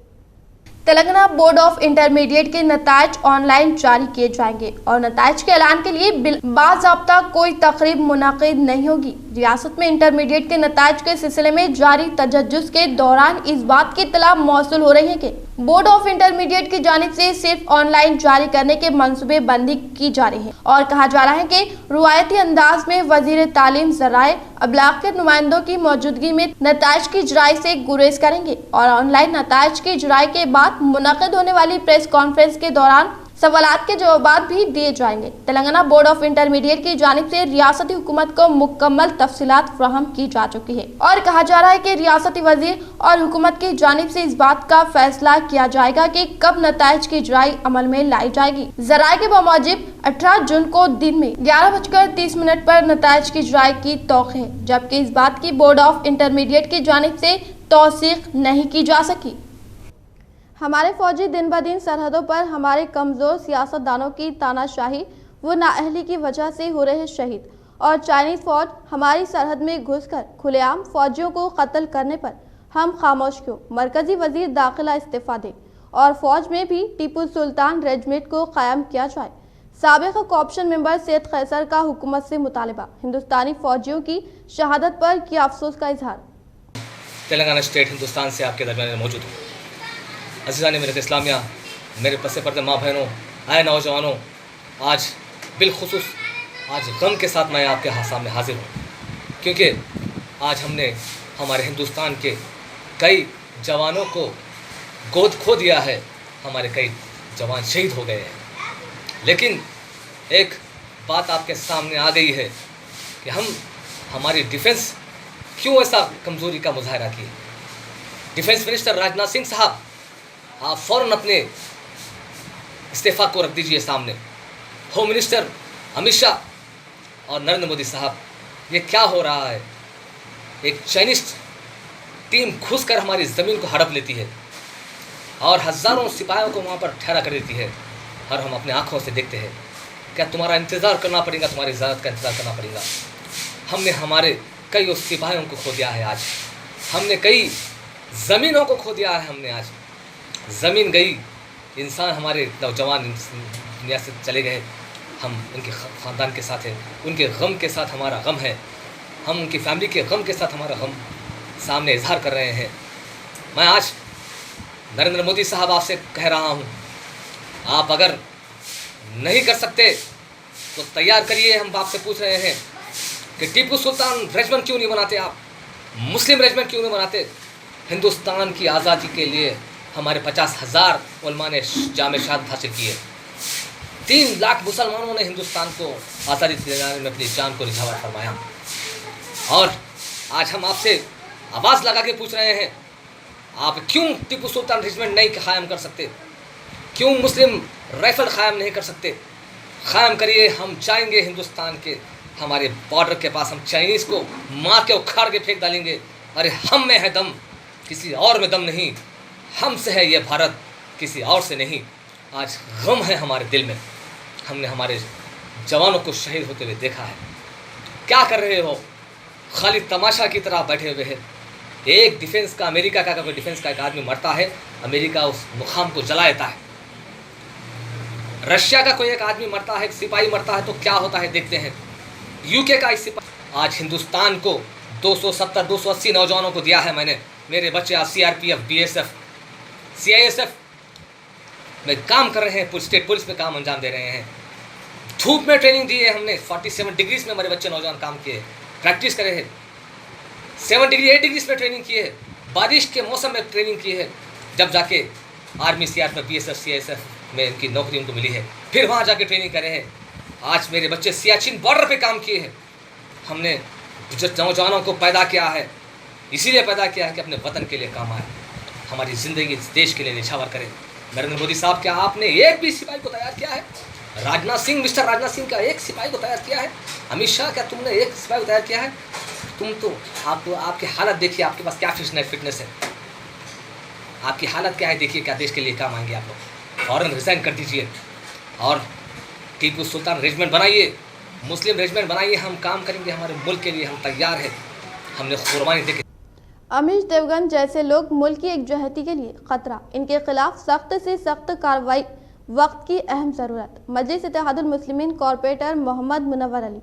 तेलंगाना बोर्ड ऑफ इंटरमीडिएट के नताइज ऑनलाइन जारी किए जाएंगे और नताइज के ऐलान के लिए बाज़ाब्ता कोई तकरीब मुनाकिद नहीं होगी। रियासत में इंटरमीडिएट के नताइज के सिलसिले में जारी तजज्जुस के दौरान इस बात की इत्तला मौसूल हो रही है कि बोर्ड ऑफ इंटरमीडिएट की जानिब से सिर्फ ऑनलाइन जारी करने के मंसूबे बंदी की जा रही है और कहा जा रहा है कि रुआयती अंदाज में वजीर तालीम ज़राए अबलाग के नुमाइंदों की मौजूदगी में नताइज की इजराई से गुरेज करेंगे और ऑनलाइन नताइज की इजराई के बाद मुनक़िद होने वाली प्रेस कॉन्फ्रेंस के दौरान सवालात के जवाब भी दिए जाएंगे। तेलंगाना बोर्ड ऑफ इंटरमीडिएट की जानिब से रियासती हुकूमत को मुकम्मल तफसीलात फ्राहम की जा चुकी है और कहा जा रहा है कि रियासती वजीर और हुकूमत की जानिब से इस बात का फैसला किया जाएगा कि कब नताइज की इजराई अमल में लाई जाएगी। ज़राए के बमौजिब 18 जून को दिन में 11:30 पर नताइज की इजराई की तौक़ है, जबकि इस बात की बोर्ड ऑफ इंटरमीडिएट की जानिब से तौसीक नहीं की जा सकी। हमारे फौजी दिन ब दिन सरहदों पर हमारे कमज़ोर सियासतदानों की तानाशाही व नाअहली की वजह से हो रहे शहीद और चाइनीज़ फ़ौज हमारी सरहद में घुसकर खुलेआम फ़ौजियों को कत्ल करने पर हम खामोश क्यों? मरकज़ी वज़ीर दाखिला इस्तीफ़ा दे और फ़ौज में भी टीपू सुल्तान रेजिमेंट को क़ायम किया जाए। साबिक़ कॉप्शन मेंबर सैयद कैसर का हुकूमत से मुतालबा, हिंदुस्तानी फ़ौजियों की शहादत पर किया अफसोस का इजहार। तेलंगाना स्टेट हिंदुस्तान से आपके दरमियान मौजूद हूँ। अज़ीज़ान मिलत इस्लामिया, मेरे पसे पर्दे माँ बहनों, आए नौजवानों, आज बिलखुसूस आज गम के साथ मैं आपके सामने हाजिर हूँ, क्योंकि आज हमने हमारे हिंदुस्तान के कई जवानों को गोद खो दिया है, हमारे कई जवान शहीद हो गए हैं। लेकिन एक बात आपके सामने आ गई है कि हमारी डिफेंस क्यों ऐसा कमज़ोरी का मुजाहरा किए। डिफेंस मिनिस्टर राजनाथ सिंह साहब, आप फ़ौरन अपने इस्तीफ़ा को रख दीजिए सामने। होम मिनिस्टर अमित शाह और नरेंद्र मोदी साहब, ये क्या हो रहा है? एक चाइनीज टीम घुसकर हमारी ज़मीन को हड़प लेती है और हज़ारों सिपाहियों को वहाँ पर ठहरा कर देती है और हम अपने आँखों से देखते हैं। क्या तुम्हारा इंतज़ार करना पड़ेगा, तुम्हारी इजाज़त का इंतज़ार करना पड़ेगा। हमने हमारे कई सिपाहियों को खो दिया है आज, हमने कई ज़मीनों को खो दिया है। हमने आज ज़मीन गई, इंसान हमारे नौजवान दुनिया से चले गए। हम उनके ख़ानदान के साथ हैं, उनके गम के साथ हमारा गम है, हम उनकी फैमिली के गम के साथ हमारा गम सामने इजहार कर रहे हैं। मैं आज नरेंद्र मोदी साहब आपसे कह रहा हूँ, आप अगर नहीं कर सकते तो तैयार करिए। हम आपसे पूछ रहे हैं कि टीपू सुल्तान रेजिमेंट क्यों नहीं बनाते, आप मुस्लिम रेजिमेंट क्यों नहीं बनाते? हिंदुस्तान की आज़ादी के लिए हमारे 50,000 उलमा ने जाम शहादत हासिल की है। 3 लाख मुसलमानों ने हिंदुस्तान को आज़ादी दिलाने में अपनी जान को निछावर फरमाया। और आज हम आपसे आवाज़ लगा के पूछ रहे हैं, आप क्यों टीपू सुल्तान रेजिमेंट नहीं कायम कर सकते? क्यों मुस्लिम राइफल कायम नहीं कर सकते? कायम करिए। हम जाएंगे हिंदुस्तान के हमारे बॉर्डर के पास, हम चाइनीज़ को मार के उखाड़ के फेंक डालेंगे। अरे हम में है दम, किसी और में दम नहीं। हमसे है ये भारत, किसी और से नहीं। आज गम है हमारे दिल में, हमने हमारे जवानों को शहीद होते हुए देखा है। क्या कर रहे हो? खाली तमाशा की तरह बैठे हुए हैं। एक डिफेंस का, अमेरिका का कोई डिफेंस का एक आदमी मरता है, अमेरिका उस मुकाम को जला देता है। रशिया का कोई एक आदमी मरता है, एक सिपाही मरता है, तो क्या होता है देखते हैं। यूके का इस सिपाही, आज हिंदुस्तान को 270-280 नौजवानों को दिया है मैंने। मेरे बच्चे आज CRPF, BSF, CISF में काम कर रहे हैं, स्टेट पुलिस में काम अंजाम दे रहे हैं। धूप में ट्रेनिंग दी है हमने, 47 डिग्रीज में हमारे बच्चे नौजवान काम किए, प्रैक्टिस करे हैं। 7 डिग्री 8 डिग्रीज में ट्रेनिंग की है, बारिश के मौसम में ट्रेनिंग की है। जब जाके आर्मी, CRPF, BSF, CISF में इनकी नौकरी उनको मिली है, फिर वहाँ जाके ट्रेनिंग करे हैं। आज मेरे बच्चे सियाचिन बॉर्डर पे काम किए हैं। हमने जो नौजवानों को पैदा किया है, इसीलिए पैदा किया है कि अपने वतन के लिए काम आए, हमारी ज़िंदगी इस देश के लिए निछावर करें। नरेंद्र मोदी साहब, क्या आपने एक भी सिपाही को तैयार किया है? राजनाथ सिंह, मिस्टर राजनाथ सिंह, क्या एक सिपाही को तैयार किया है? अमित शाह, क्या तुमने एक सिपाही को तैयार किया है? तुम तो आपकी हालत देखिए, आपके पास क्या फिटनेस है, आपकी हालत क्या है देखिए, क्या देश के लिए काम आएंगे आप लोग? फ़ौरन रिज़ाइन कर दीजिए और टीपू सुल्तान रेजिमेंट बनाइए, मुस्लिम रेजिमेंट बनाइए। हम काम करेंगे हमारे मुल्क के लिए, हम तैयार हैं। हमने कुर्बानी देके। अमीश देवगन जैसे लोग मुल्क की एकजुहती के लिए खतरा, इनके खिलाफ सख्त से सख्त कार्रवाई वक्त की अहम ज़रूरत। मजलिस इत्तेहादुल मुस्लिमीन कॉरपोरेटर मोहम्मद मुनव्वर अली।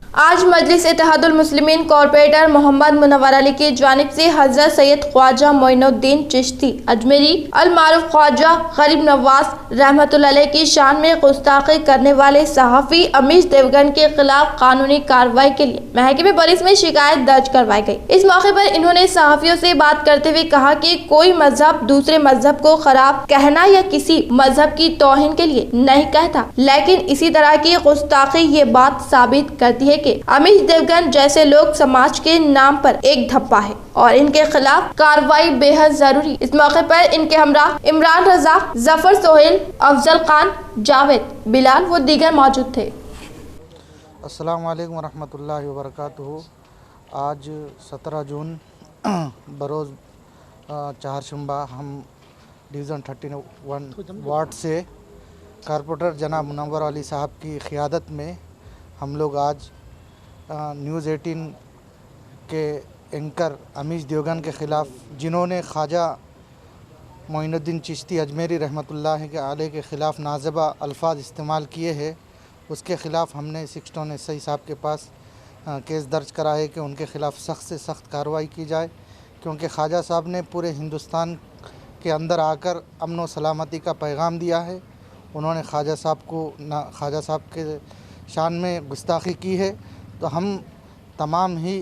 आज मजलिस इत्तेहादुल मुस्लिमीन कॉरपोरेटर मोहम्मद मुनव्वर अली की जानिब से हज़रत सैयद ख्वाजा मोइनुद्दीन चिश्ती अजमेरी अल मारूफ ख्वाजा गरीब नवाज रहमतुल्लाह अलैह की शान में गुस्ताखी करने वाले सहाफ़ी अमीश देवगन के खिलाफ कानूनी कार्रवाई के लिए महकमे पुलिस में शिकायत दर्ज करवाई गई। इस मौके पर इन्होंने सहाफ़ियों से बात करते हुए कहा कि कोई मजहब दूसरे मजहब को खराब कहना या किसी मजहब की तौहीन के लिए नहीं कहता, लेकिन इसी तरह की गुस्ताखी ये बात साबित करती है कि अमीश देवगन जैसे लोग समाज के नाम पर एक धब्बा है और इनके खिलाफ कार्रवाई बेहद जरूरी। इस मौके पर इनके हमरा इमरान रजा, जफर सोहेल, अफजल खान, जावेद, बिलाल व दीगर मौजूद थे। अस्सलाम वालेकुम रहमतुल्लाहि व बरकातुहू। आज 17 जून बरोज़ चारशंबा हम डिवीज़न 31 वार्ड से कारपोरेटर जनाब मुनव्वर अली साहब की क़ियादत में हम लोग आज न्यूज़ 18 के एंकर अमीश देवगन के ख़िलाफ़, जिन्होंने ख्वाजा मोइनुद्दीन चिश्ती अजमेरी रहमतुल्लाह अलैह के ख़िलाफ़ नाज़िबा अल्फाज इस्तेमाल किए हैं, उसके ख़िलाफ़ हमने 6 SI साहब के पास केस दर्ज करा है कि उनके ख़िलाफ़ सख्त से सख्त कार्रवाई की जाए, क्योंकि ख्वाजा साहब ने पूरे हिंदुस्तान के अंदर आकर अमन व सलामती का पैगाम दिया है। उन्होंने ख्वाजा साहब के शान में गुस्ताखी की है। तो हम तमाम ही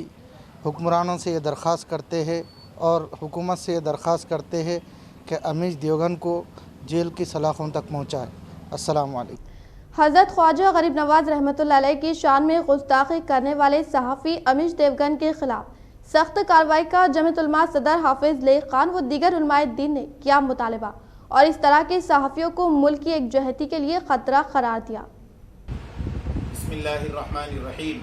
हुक्मरानों से ये दरख्वास्त करते हैं और हुकूमत से ये दरख्वास्त करते हैं कि अमीश देवगन को जेल की सलाखों तक पहुँचाए। अस्सलाम वालेकुम। हज़रत ख्वाजा गरीब नवाज रहमतुल्लाह अलैह की शान में गुस्ताखी करने वाले सहाफ़ी अमीश देवगन के खिलाफ सख्त कार्रवाई का जमीयत उलमा सदर हाफिज लेक खान व दीगर उलमाए दीन ने किया मुतालबा और इस तरह के सहाफ़ियों को मुल्क की एकजहती के लिए खतरा करार दिया। बिस्मिल्लाहिर्रहमानिर्रहीम।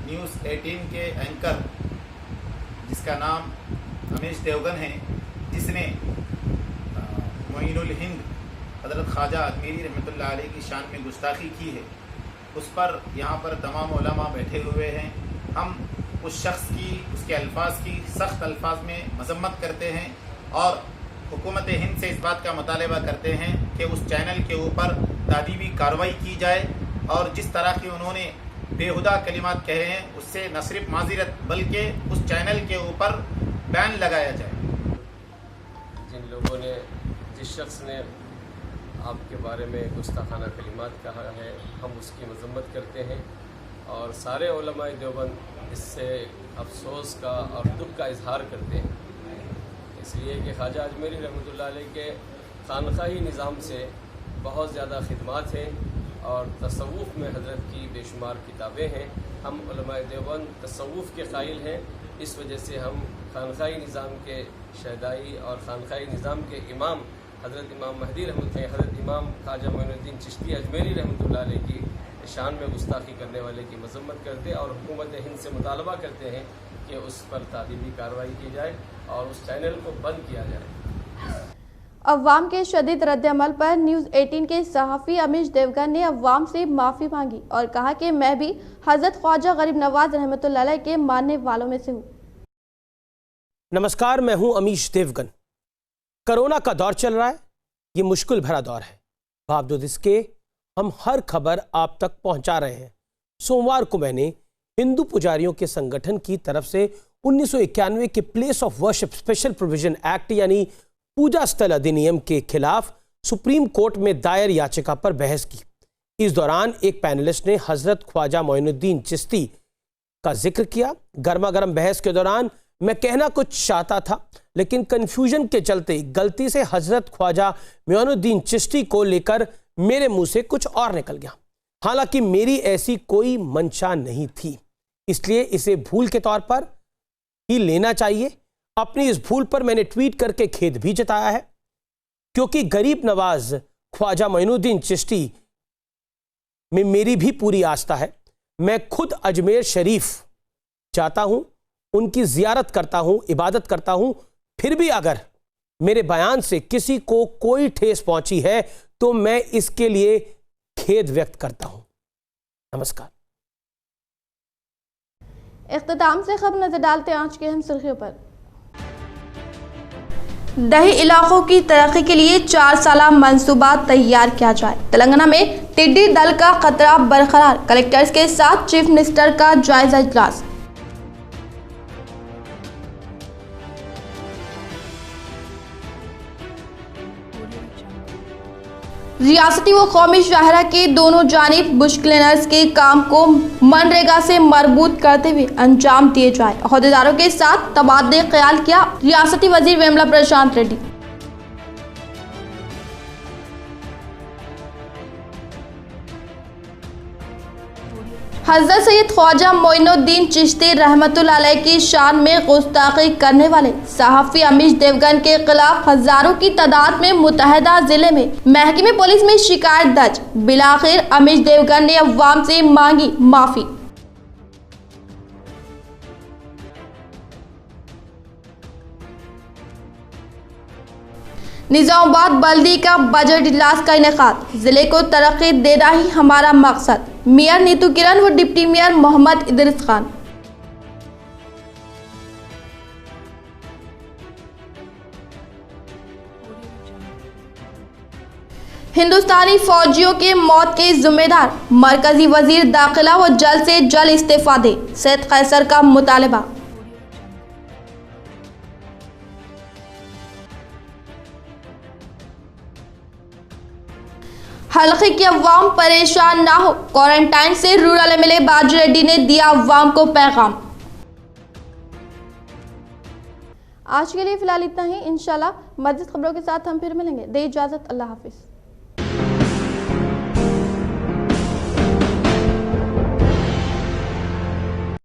न्यूज़ 18 के एंकर जिसका नाम अमीश देवगन है, जिसने मोइनुल हिंद हज़रत ख्वाजा अजमेरी रहमतुल्लाह अलैह की शान में गुस्ताखी की है, उस पर यहाँ पर तमाम उलमा बैठे हुए हैं। हम उस शख्स की, उसके अल्फाज की सख्त अल्फाज में मजम्मत करते हैं और हुकूमत हिंद से इस बात का मुतालबा करते हैं कि उस चैनल के ऊपर तादीबी कार्रवाई की जाए और जिस तरह के उन्होंने बेहुदा कलिमात कहे हैं उससे न सिर्फ माज़िरत बल्कि उस चैनल के ऊपर बैन लगाया जाए। जिन लोगों ने, जिस शख्स ने आपके बारे में गुस्ताखाना कलिमात कहा है, हम उसकी मजम्मत करते हैं और सारे उलमाए देवबंद इससे अफसोस का और दुख का इजहार करते हैं, इसलिए कि ख्वाजा अजमेरी रहमतुल्लाह अलैह के खानकाही निज़ाम से बहुत ज़्यादा खिदमात हैं और तसव्वुफ़ में हज़रत की बेशुमार किताबें हैं। हम उलमाए देवबंद तसव्वुफ़ के क़ाइल हैं, इस वजह से हम खानकाही निज़ाम के शहदाई और खानकाही निज़ाम के इमाम हज़रत इमाम महदी रहमतुल्लाह, हज़रत इमाम ख्वाजा मोइनुद्दीन चिश्ती अजमेरी रहमतुल्लाह अलैह की शान में गुस्ताखी करने वाले की मजम्मत करते और हुकूमत हिंद से मुतालबा करते हैं कि उस पर तादीबी कार्रवाई की जाए और उस चैनल को बंद किया जाए। अवाम के शदीद रद्द-ए-अमल पर न्यूज़ 18 के सहाफ़ी अमीश देवगन ने अवाम से माफ़ी मांगी और कहा कि मैं भी हज़रत ख्वाजा गरीब नवाज रहमतुल्लाह अलैह के मानने वालों में से हूँ। नमस्कार, मैं हूँ अमीश देवगन। कोरोना का दौर चल रहा है, ये मुश्किल भरा दौर है, बावजूद इसके हम हर खबर आप तक पहुंचा रहे हैं। सोमवार को मैंने हिंदू पुजारियों के संगठन की तरफ से 1991 के place of worship special provision act यानी पूजा स्थल अधिनियम के खिलाफ सुप्रीम कोर्ट में दायर याचिका पर बहस की। इस दौरान एक पैनलिस्ट ने हजरत ख्वाजा मोइनुद्दीन चिश्ती का जिक्र किया। गर्मा गर्म बहस के दौरान मैं कहना कुछ चाहता था, लेकिन कंफ्यूजन के चलते गलती से हजरत ख्वाजा मोइनुद्दीन चिश्ती को लेकर मेरे मुंह से कुछ और निकल गया। हालांकि मेरी ऐसी कोई मंशा नहीं थी, इसलिए इसे भूल के तौर पर ही लेना चाहिए। अपनी इस भूल पर मैंने ट्वीट करके खेद भी जताया है, क्योंकि गरीब नवाज ख्वाजा मोइनुद्दीन चिश्ती में मेरी भी पूरी आस्था है। मैं खुद अजमेर शरीफ जाता हूं, उनकी जियारत करता हूं, इबादत करता हूं। फिर भी अगर मेरे बयान से किसी को कोई ठेस पहुंची है तो मैं इसके लिए खेद व्यक्त करता हूं। नमस्कार। इख्तिताम से खबर नजर डालते हैं आज की अहम सुर्खियों पर। दही इलाकों की तरक्की के लिए 4 साला मंसूबा तैयार किया जाए। तेलंगाना में टिड्डी दल का खतरा बरकरार, कलेक्टर्स के साथ चीफ मिनिस्टर का जायजा इजलास। रियासती व कौमी शाहरा के दोनों जानिब बुश क्लीनर्स के काम को मनरेगा से मरबूत करते हुए अंजाम दिए जाए। अहदेदारों के साथ तबादले ख्याल किया रियासती वजीर वेमला प्रशांत रेड्डी। हज़रत सैयद ख्वाजा मोइनुद्दीन चिश्ती रहमतुल्लाह अलैह की शान में गुस्ताखी करने वाले सहाफ़ी अमीश देवगन के खिलाफ हजारों की तादाद में मुतहदा जिले में महकमे पुलिस में शिकायत दर्ज। बिलाखिर अमीश देवगन ने अवाम से मांगी माफी। निजामाबाद बल्दी का बजट इजलास का इनेकाद। जिले को तरक्की देना ही हमारा मकसद। मेयर नीतू किरण व डिप्टी मेयर मोहम्मद इदरीस खान। हिंदुस्तानी फौजियों के मौत के जिम्मेदार मरकजी वजीर दाखिला व जल्द से जल्द इस्तीफा दे, सैयद कैसर का मुतालबा। हल्के की अवाम परेशान ना हो, क्वारंटाइन से रूरल एमएलए बाजू रेड्डी ने दिया अवाम को पैगाम। आज के लिए फिलहाल इतना ही। इंशाल्लाह मज़ीद खबरों के साथ हम फिर मिलेंगे। दे इजाजत, अल्लाह हाफिज।